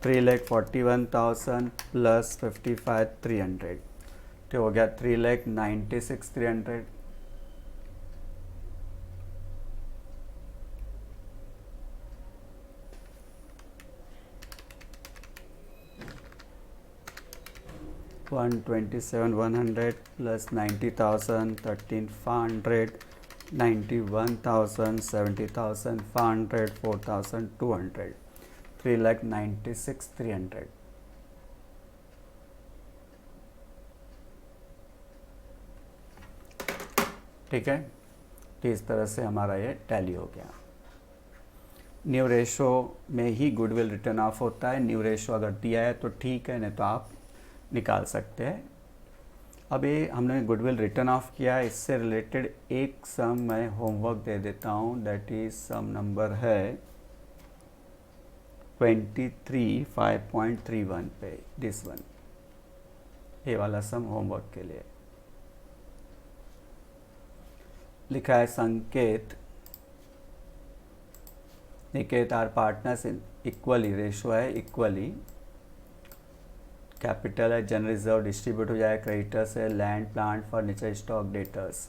3,41,000 प्लस 55,300 तो हो गया 3,96,300। $127,100 plus 90,000 13,500 91,000, 70,000, 500, 4,000, 200, 3,96,300। ठीक है, तो इस तरह से हमारा ये टैली हो गया। न्यू रेशो में ही गुडविल रिटर्न ऑफ होता है। न्यू रेशो अगर दिया है तो ठीक है, नहीं तो आप निकाल सकते हैं। अब ये हमने गुडविल रिटर्न ऑफ किया है, इससे रिलेटेड एक सम मैं होमवर्क दे देता हूँ। दैट इज सम नंबर है 23 5.31 पे, दिस वन, ये वाला सम होमवर्क के लिए लिखा है। Sanket, Niket are partners in equally, ratio है इक्वली, कैपिटल है, जनरल रिजर्व डिस्ट्रीब्यूट हो जाए, क्रेडिटर्स है, land, plant, furniture, stock, debtors.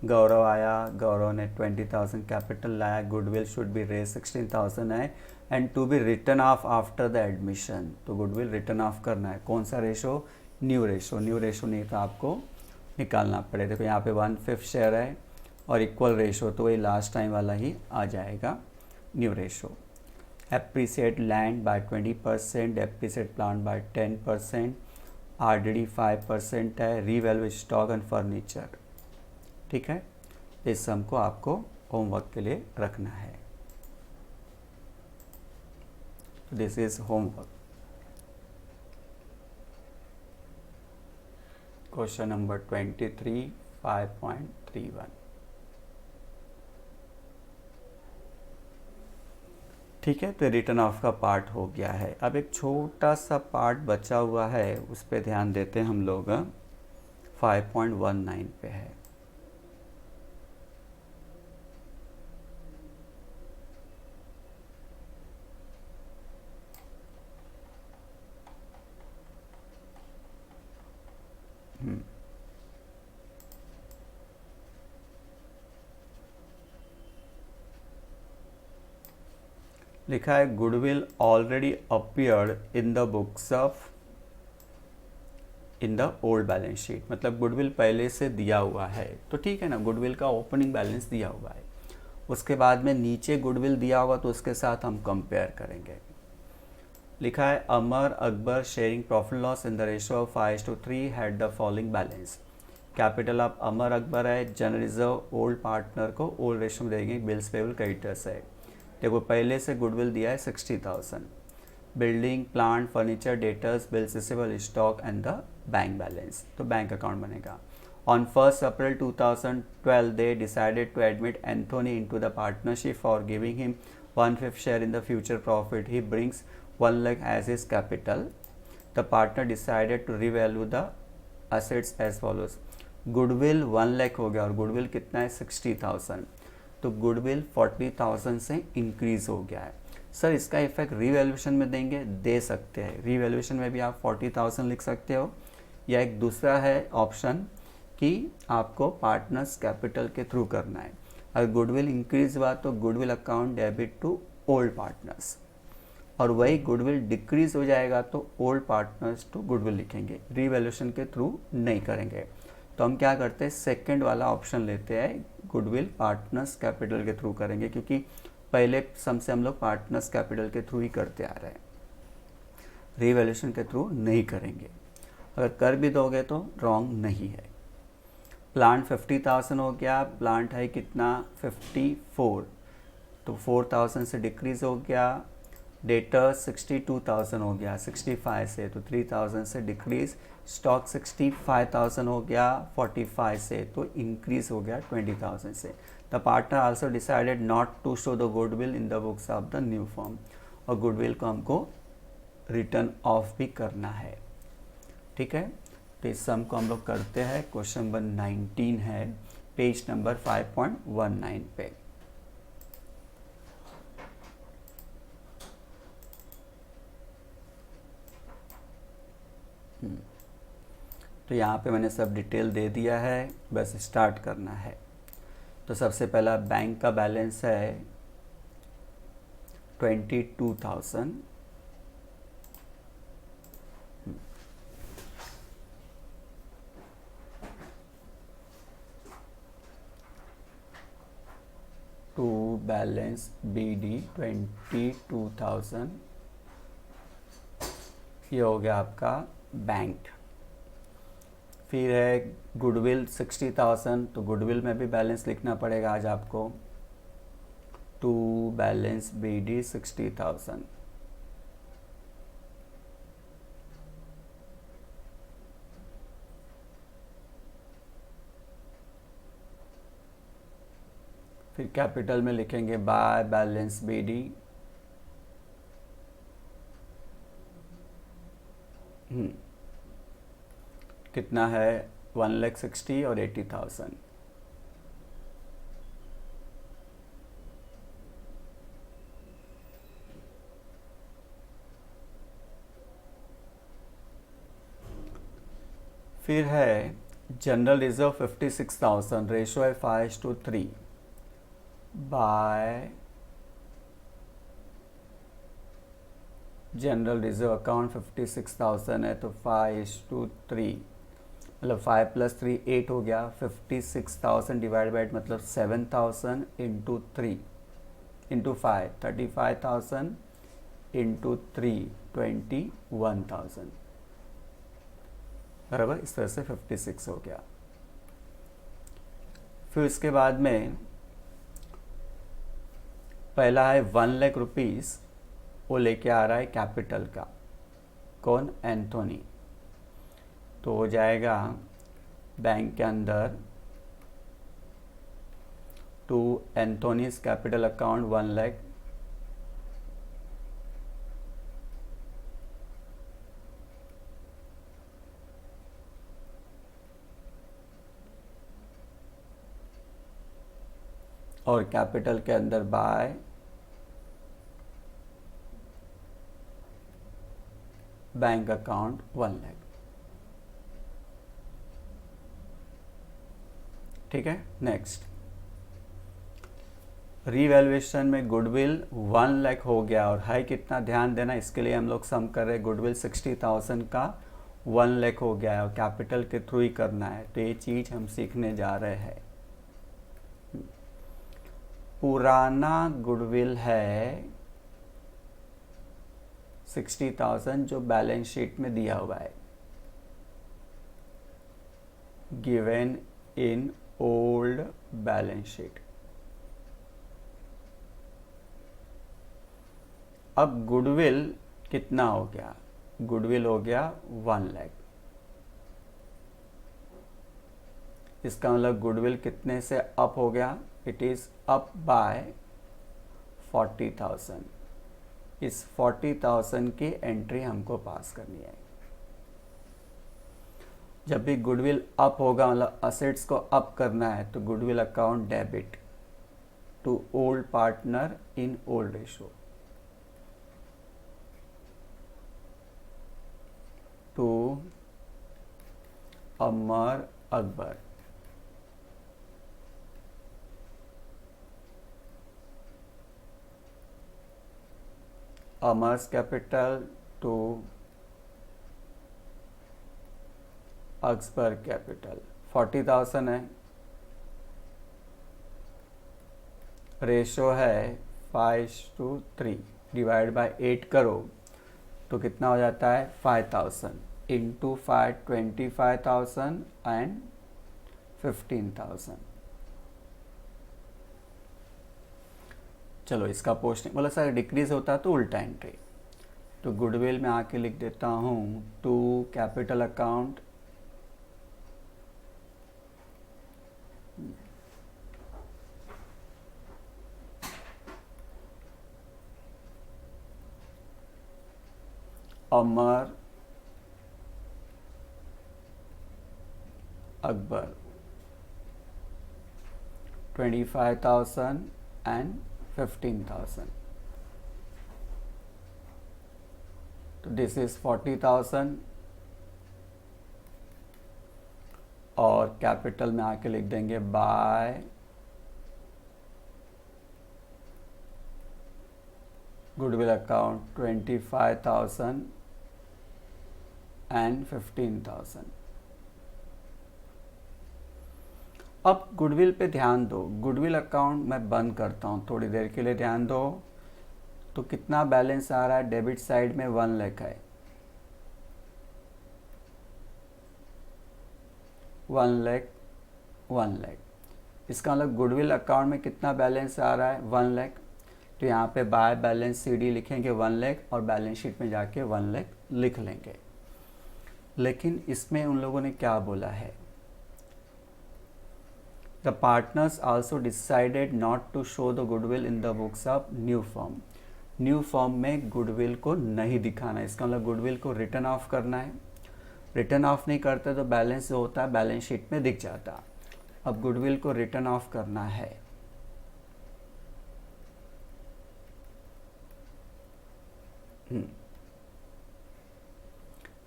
Gaurav आया, गौरव ने 20,000 कैपिटल लाया, गुडविल शुड बी रेज 16,000 है and to be written off after the admission. तो गुडविल रिटर्न ऑफ करना है, कौन सा ratio? New ratio. New ratio नहीं तो आपको निकालना पड़े। देखो यहाँ पे 1/5 शेयर है और इक्वल रेशो, तो वही लास्ट टाइम वाला ही आ जाएगा new ratio. Appreciate land by 20%, appreciate plant by 10%, RDD 5% है, रीवैल्यू स्टॉक एंड फर्नीचर। ठीक है, इस सम को आपको होमवर्क के लिए रखना है। This is homework. Question number 23 5.31। ठीक है, तो रिटर्न ऑफ का पार्ट हो गया है। अब एक छोटा सा पार्ट बचा हुआ है, उस पर ध्यान देते हैं हम लोग। 5.19 पे है। लिखा है goodwill already appeared in the books of in the old balance sheet. मतलब गुडविल पहले से दिया हुआ है, तो ठीक है ना, गुडविल का ओपनिंग बैलेंस दिया हुआ है, उसके बाद में नीचे गुडविल दिया होगा तो उसके साथ हम कंपेयर करेंगे। लिखा है Amar Akbar sharing profit loss in the ratio of 5:3 had the following balance. Capital of Amar Akbar है, जनरल रिजर्व ओल्ड पार्टनर को ओल्ड रेशियो में देंगे, बिल्स पेबल क्रेडिटर्स है। देखो पहले से गुडविल दिया है 60,000, building, plant, furniture, debtors, bills receivable, stock and the bank balance, तो बैंक अकाउंट बनेगा। On 1 April 2012 they decided to admit Anthony into the partnership for giving him 1/5 share in the future profit. He brings 1 lakh as his capital. The partner decided to revalue the assets as follows. Goodwill 1 lakh हो गया और goodwill कितना है 60,000, तो goodwill 40,000 से increase हो गया है। सर इसका इफेक्ट रीवैल्यूएशन में देंगे, दे सकते हैं। रीवैल्यूएशन में भी आप 40,000 लिख सकते हो, या एक दूसरा है ऑप्शन कि आपको पार्टनर्स कैपिटल के थ्रू करना है। अगर गुडविल इंक्रीज हुआ तो goodwill account debit to old partners, और वही गुडविल डिक्रीज हो जाएगा तो ओल्ड पार्टनर्स टू गुडविल लिखेंगे, रीवैल्यूएशन के थ्रू नहीं करेंगे। तो हम क्या करते हैं, सेकंड वाला ऑप्शन लेते हैं, गुडविल पार्टनर्स कैपिटल के थ्रू करेंगे, क्योंकि पहले सम से हम लोग पार्टनर्स कैपिटल के थ्रू ही करते आ रहे हैं, रीवैल्यूएशन के थ्रू नहीं करेंगे। अगर कर भी दोगे तो रॉन्ग नहीं है। प्लांट 50,000 हो गया, प्लांट है कितना 54, तो 4,000 से डिक्रीज हो गया। डेटर 62,000 हो गया 65 से, तो 3,000 से डिक्रीज। स्टॉक 65,000 हो गया 45 से, तो इंक्रीज हो गया 20,000 से। The partner also decided not to show the goodwill in the books of the new firm, और गुडविल को हमको रिटर्न ऑफ भी करना है। ठीक है, तो इस सम को हम लोग करते हैं। क्वेश्चन नंबर 19 है, पेज नंबर 5.19 पे। तो यहाँ पे मैंने सब डिटेल दे दिया है, बस स्टार्ट करना है। तो सबसे पहला बैंक का बैलेंस है 22,000, टू बैलेंस BD 22,000, ये हो गया आपका बैंक। फिर है गुडविल 60,000, तो गुडविल में भी बैलेंस लिखना पड़ेगा आज आपको, टू बैलेंस BD 60,000। फिर कैपिटल में लिखेंगे बाय बैलेंस BD, कितना है 1,60,000 और 80,000। फिर है जनरल रिजर्व 56,000, रेशो है 5:3 बाय जनरल रिजर्व अकाउंट 56,000 है तो 5:3, मतलब 5 + 3 8 हो गया। 56,000 डिवाइड बाई मतलब 7,000 इंटू 3 इंटू 5 35,000 इंटू 3 21,000, बराबर। इस तरह से 56 हो गया। फिर इसके बाद में पहला है 1 लाख रुपीज़, वो लेके आ रहा है कैपिटल का, कौन, एंथोनी। तो हो जाएगा बैंक के अंदर to Anthony's capital account 1 lakh, और कैपिटल के अंदर बाय बैंक अकाउंट 1 लाख। ठीक है। नेक्स्ट रीवैल्यूएशन में गुडविल 1 लाख हो गया और है कितना, ध्यान देना, इसके लिए हम लोग सम कर रहे हैं। गुडविल 60,000 का 1 लाख हो गया है और कैपिटल के थ्रू ही करना है, तो ये चीज़ हम सीखने जा रहे हैं। पुराना गुडविल है 60,000 जो बैलेंस शीट में दिया हुआ है, given in old balance sheet. अब गुडविल कितना हो गया, गुडविल हो गया 1 लाख। इसका मतलब गुडविल कितने से अप हो गया, इट इज अप बाय 40,000। इस 40,000 की एंट्री हमको पास करनी है। जब भी गुडविल अप होगा, मतलब असेट्स को अप करना है, तो goodwill account debit to old partner in old ratio, to Amar Akbar. Amar's capital to Akbar capital. 40,000 है, रेशो है 5:3, डिवाइड बाय 8 करो तो कितना हो जाता है 5,000 इंटू 5 25,000 एंड 15,000। चलो इसका पोस्टिंग बोला सर डिक्रीज होता है तो उल्टा एंट्री, तो गुडविल में आके लिख देता हूँ to capital account Amar Akbar 25,000 and 15,000। तो दिस इज 40,000 और कैपिटल में आके लिख देंगे बाय गुडविल अकाउंट 25,000 एंड 15,000। अब गुडविल पे ध्यान दो, गुडविल अकाउंट मैं बंद करता हूँ थोड़ी देर के लिए, ध्यान दो। तो कितना बैलेंस आ रहा है, डेबिट साइड में 1 लाख है, 1 लाख, 1 लाख। इसका मतलब गुडविल अकाउंट में कितना बैलेंस आ रहा है, 1 लाख। तो यहाँ पे बाय बैलेंस CD लिखेंगे 1 लाख और बैलेंस शीट में जाके 1 लाख लिख लेंगे। लेकिन इसमें उन लोगों ने क्या बोला है, the partners also decided not to show the goodwill in the books of new firm. New firm में गुडविल को नहीं दिखाना है, इसका मतलब गुडविल को रिटर्न ऑफ करना है। रिटर्न ऑफ नहीं करते तो बैलेंस जो होता है बैलेंस शीट में दिख जाता। अब गुडविल को रिटर्न ऑफ करना है।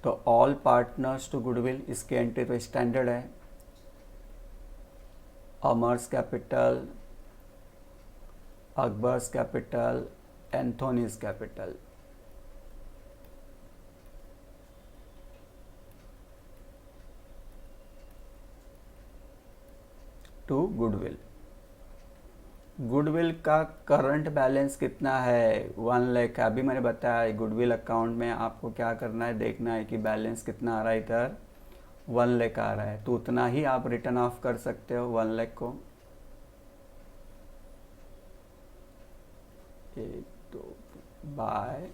तो ऑल पार्टनर्स टू गुडविल, इसके एंट्री तो स्टैंडर्ड है, Amar's capital, Akbar's capital, Anthony's capital. To goodwill. Goodwill का करंट बैलेंस कितना है, 1 लाख। अभी मैंने बताया गुडविल अकाउंट में आपको क्या करना है, देखना है कि बैलेंस कितना आ रहा है, इधर 1 लाख आ रहा है, तो उतना ही आप रिटर्न ऑफ कर सकते हो 1 लाख को। तो बाय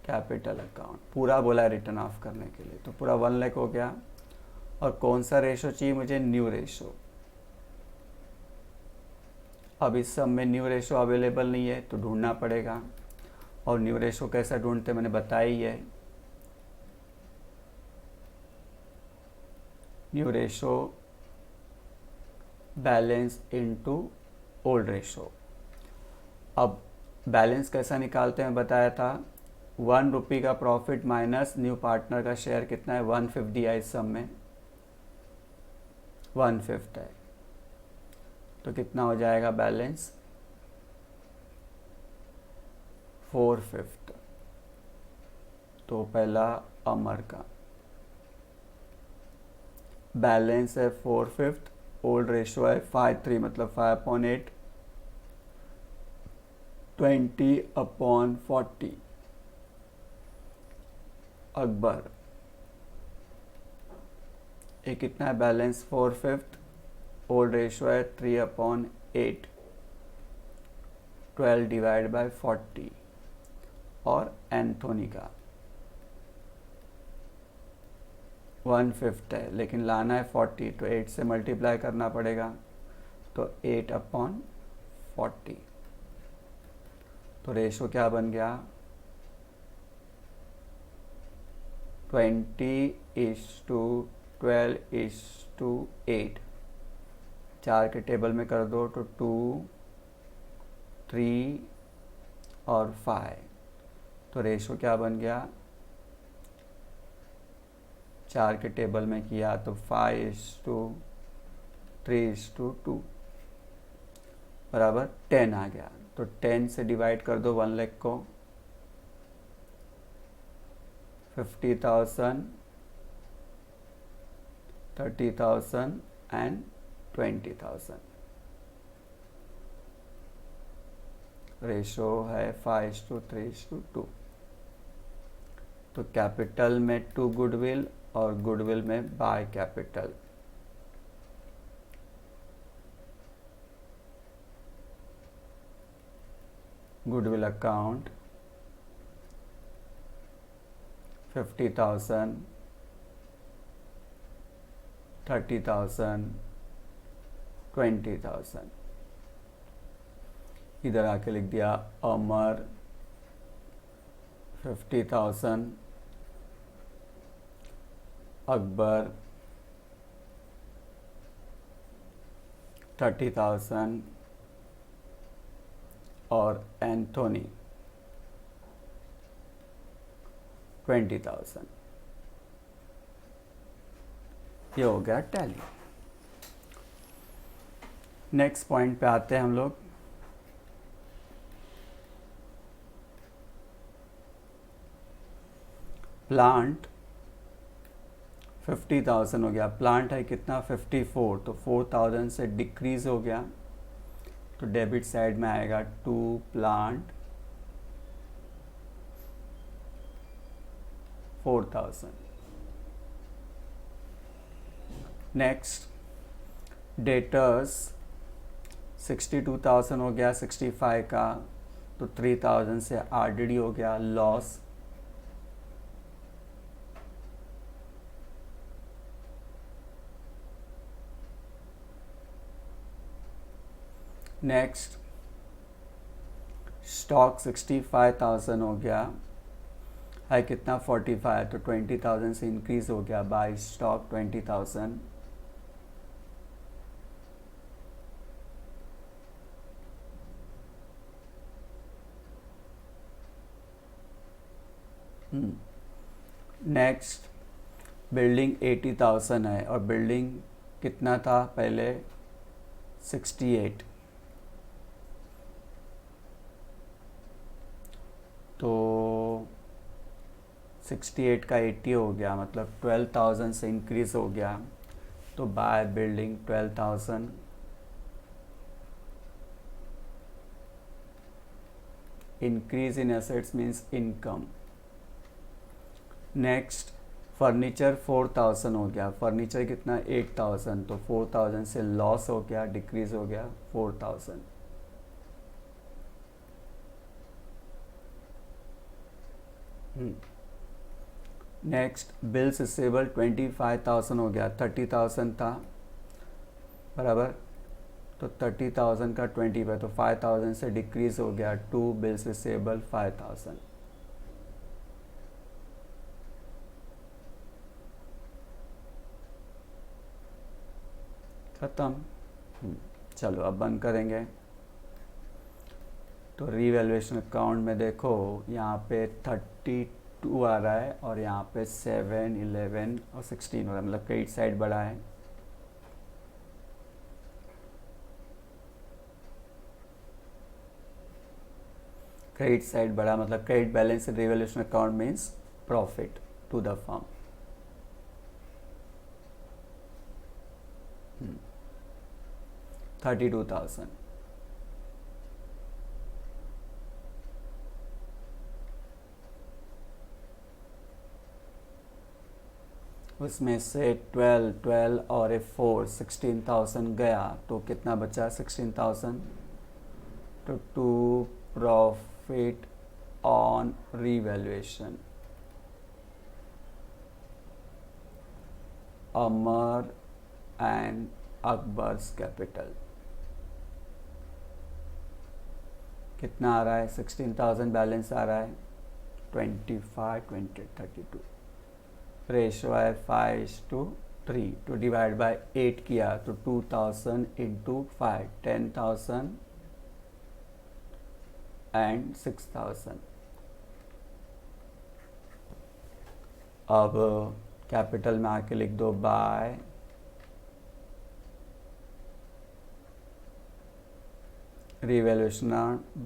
कैपिटल अकाउंट पूरा बोला है रिटर्न ऑफ करने के लिए, तो पूरा 1 लाख हो गया। और कौन सा रेशो चाहिए मुझे, न्यू रेशो। अब इस सब में न्यू रेशो अवेलेबल नहीं है तो ढूंढना पड़ेगा। और न्यू रेशो कैसा ढूंढते मैंने बताया ही है, new ratio balance into old ratio. अब बैलेंस कैसा निकालते हैं बताया था, 1 रुपये का प्रॉफिट माइनस न्यू पार्टनर का शेयर कितना है, 150 है, इस सब में 1/5 है, तो कितना हो जाएगा बैलेंस, 4/5। तो पहला अमर का बैलेंस है 4/5, ओल्ड रेशो है 5/3 मतलब 5/8, 20/40। अकबर ये कितना है बैलेंस, 4/5, ओल्ड रेशो है 3/8, 12/40। और एंथोनी का 1/5 है लेकिन लाना है 40, तो 8 से मल्टीप्लाई करना पड़ेगा, तो 8/40। तो रेशो क्या बन गया, 20:12:8। 4 के टेबल में कर दो तो 2, 3 और 5। तो रेशो क्या बन गया, 4 के टेबल में किया तो 5:3:2 बराबर 10 आ गया। तो 10 से डिवाइड कर दो 1 लाख को, 50,000, 30,000 एंड 20,000। रेशो है 5:3:2। तो कैपिटल में टू गुडविल और गुडविल में बाय कैपिटल। Goodwill account 50,000, 30,000, 20,000। इधर आके लिख दिया अमर 50,000, अकबर 30,000 और एंथोनी 20,000। ये हो गया टैली। नेक्स्ट पॉइंट पे आते हैं हम लोग। प्लांट 50,000 हो गया, प्लांट है कितना 54, तो 4,000 से डिक्रीज हो गया, तो डेबिट साइड में आएगा टू प्लांट 4,000। नेक्स्ट डेटर्स 62,000 हो गया 65 का, तो 3,000 से आरडीडी हो गया, लॉस। नेक्स्ट स्टॉक 65,000 हो गया, है कितना 45, तो 20,000 से इंक्रीज हो गया, बाय स्टॉक 20,000। नेक्स्ट बिल्डिंग 80,000 है, और बिल्डिंग कितना था पहले 68, तो 68 का 80 हो गया, मतलब 12,000 से इंक्रीज हो गया, तो by building 12,000। Increase in assets means income. Next furniture 4,000 हो गया, फर्नीचर कितना 8,000, तो 4,000 से लॉस हो गया, डिक्रीज हो गया 4,000। नेक्स्ट बिल्स रिसीवेबल 25,000 हो गया, 30,000 था बराबर, तो 30,000 का 25, तो 5,000 से डिक्रीज हो गया, टू बिल्स रिसीवेबल 5,000। खत्म। चलो अब बंद करेंगे। तो रीवैल्यूएशन अकाउंट में देखो यहाँ पे 32 आ रहा है, और यहाँ पे 7, 11 और 16 हो रहा है, मतलब क्रेडिट साइड बढ़ा है। क्रेडिट साइड बढ़ा मतलब credit balance in revaluation account means profit to the firm. 32,000। उसमें से 12 और 4 16,000 गया, तो कितना बचा 16,000, तो to profit on revaluation Amar and Akbar's capital कितना आ रहा है 16,000 बैलेंस आ रहा है 25, 20, 32, रेशो है 5:3, तो डिवाइड बाय 8 किया तो 2,000 इंटू 5, 10,000 एंड 6,000। अब कैपिटल में आके लिख दो बाय रिवैल्यूएशन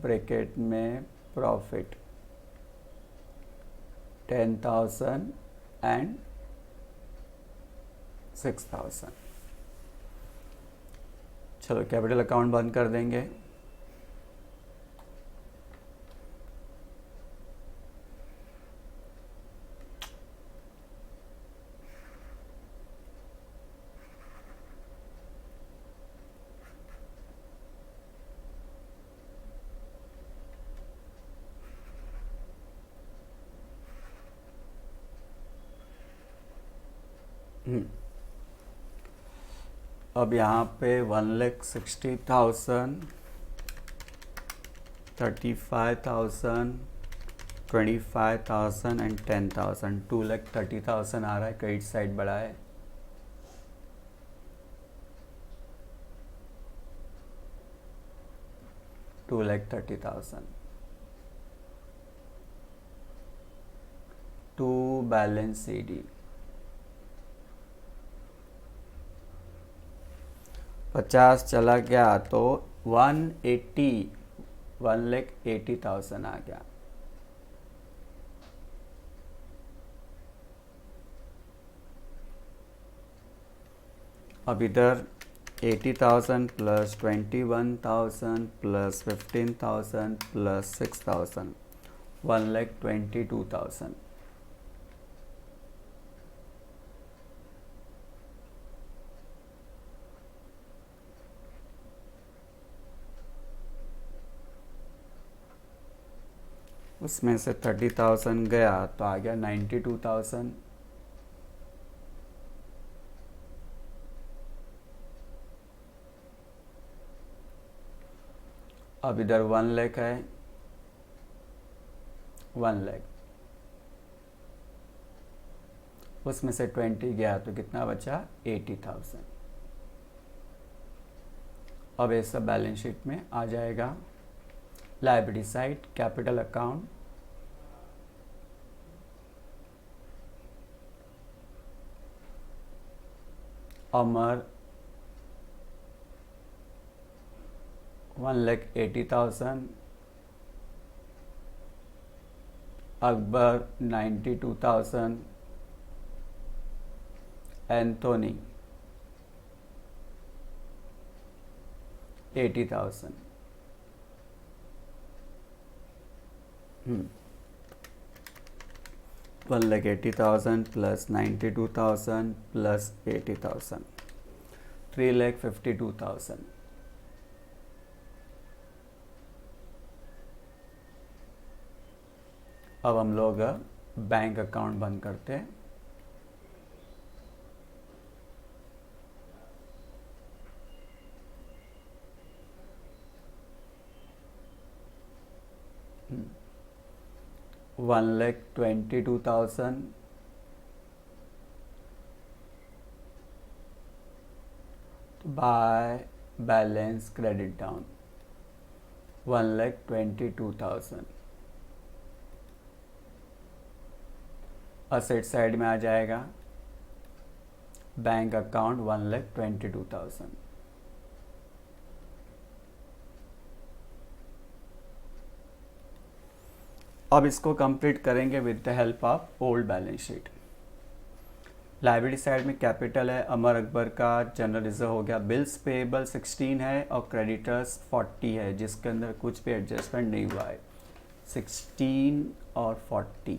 ब्रैकेट में प्रॉफिट 10,000 एंड 6,000। चलो कैपिटल अकाउंट बंद कर देंगे। अब यहाँ पे 1,60,000, 35,000, 25,000 एंड 10,000, 2,30,000 आ रहा है, क्रेडिट साइड बढ़ा है। $2,30,000 टू बैलेंस CD 50 चला गया तो 1,80,000 आ गया। अब इधर 80,000 प्लस 21,000 प्लस 15,000 प्लस 6,000, 1,22,000। उसमें से 30,000 गया तो आ गया 92,000। अब इधर 1 लाख है, 1 लाख, उसमें से 20 गया तो कितना बचा 80,000। अब ये सब बैलेंस शीट में आ जाएगा। लायबिलिटी साइड, कैपिटल अकाउंट, अमर 1,80,000, अकबर 92,000, एंथोनी 80,000। 1,80,000 plus 92,000 plus 80,000, 3,52,000। अब हम लोग बैंक अकाउंट बंद करते हैं। One lakh 22,000 by balance credit down, 1,22,000। Asset side में आ जाएगा बैंक अकाउंट 1,22,000। अब इसको कंप्लीट करेंगे with the help of old balance sheet. Liability side में कैपिटल है अमर अकबर का, जनरल रिजर्व हो गया, बिल्स पेएबल 16 है और क्रेडिटर्स 40 है, जिसके अंदर कुछ भी एडजस्टमेंट नहीं हुआ है, 16 और 40।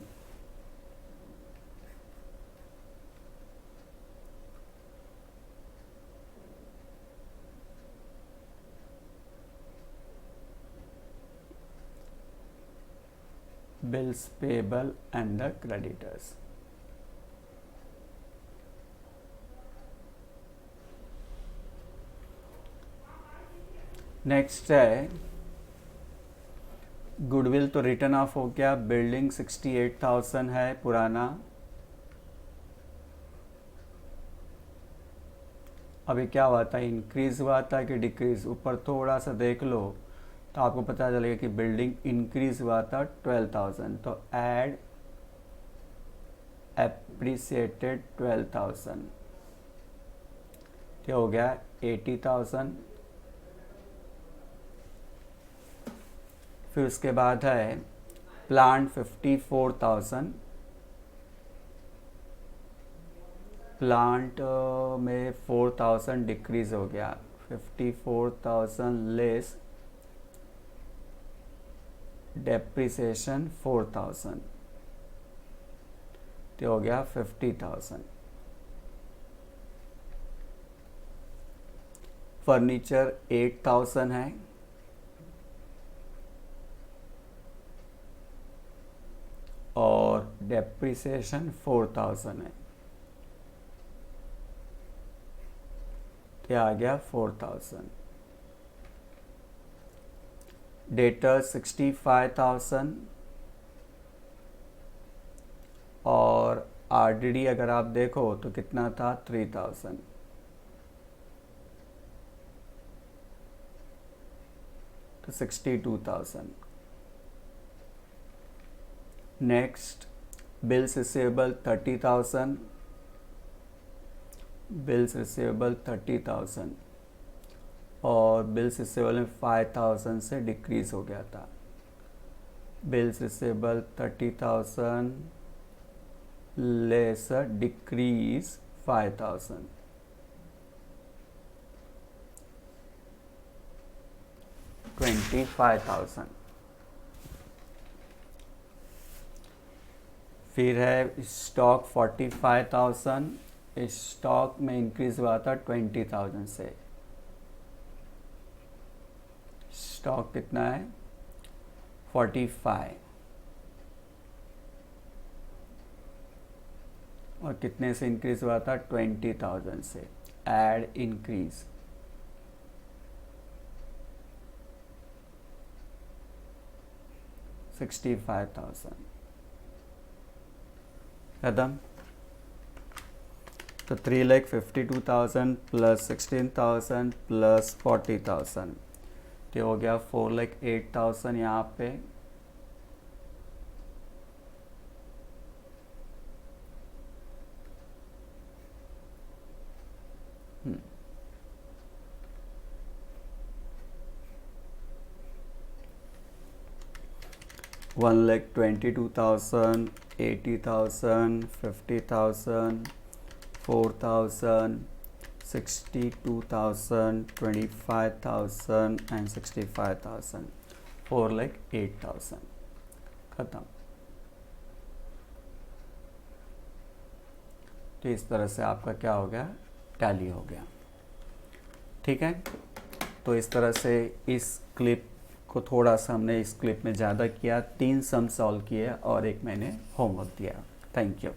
bills payable and the creditors। Next है गुडविल, तो रिटर्न ऑफ हो गया। बिल्डिंग 68,000 है पुराना। अभी क्या हुआ था, इंक्रीज हुआ था कि डिक्रीज? ऊपर थोड़ा सा देख लो तो आपको पता चलेगा कि बिल्डिंग इंक्रीज हुआ था 12,000, तो ऐड एप्रिसिएटेड 12,000, क्या हो गया 80,000। फिर उसके बाद है प्लांट 54,000, प्लांट में 4,000 डिक्रीज हो गया, 54,000 लेस डेप्रिसिएशन 4,000, तो हो गया 50,000। फर्नीचर 8,000 है, और डेप्रिसिएशन 4,000 है, तो आ गया 4,000। डेटर 65,000 और आरडीडी अगर आप देखो तो कितना था 3,000, तो 62,000। Next bills receivable 30,000, bills receivable 30,000 और बिल्स रिसीवेबल में 5,000 से डिक्रीज हो गया था। Bills receivable 30,000 less decrease 5,000, 25,000। फिर है स्टॉक 45,000, स्टॉक में इंक्रीज हुआ था 20,000 से। स्टॉक कितना है 45 और कितने से इंक्रीज हुआ था 20,000 से। ऐड इंक्रीज, $65,000 खत्म। तो 3,52,000 प्लस 16,000 प्लस 40,000 तो हो गया 4,08,000 यहाँ पे। वन लैख 22,000, 80,000, 50,000, 4,000, 62,000, 25,000 and 65,000, 4,08,000 खत्म। तो इस तरह से आपका क्या हो गया, टैली हो गया। ठीक है, तो इस तरह से इस क्लिप को थोड़ा सा हमने इस क्लिप में ज़्यादा किया, 3 सम सॉल्व किए और एक मैंने होमवर्क दिया। Thank you.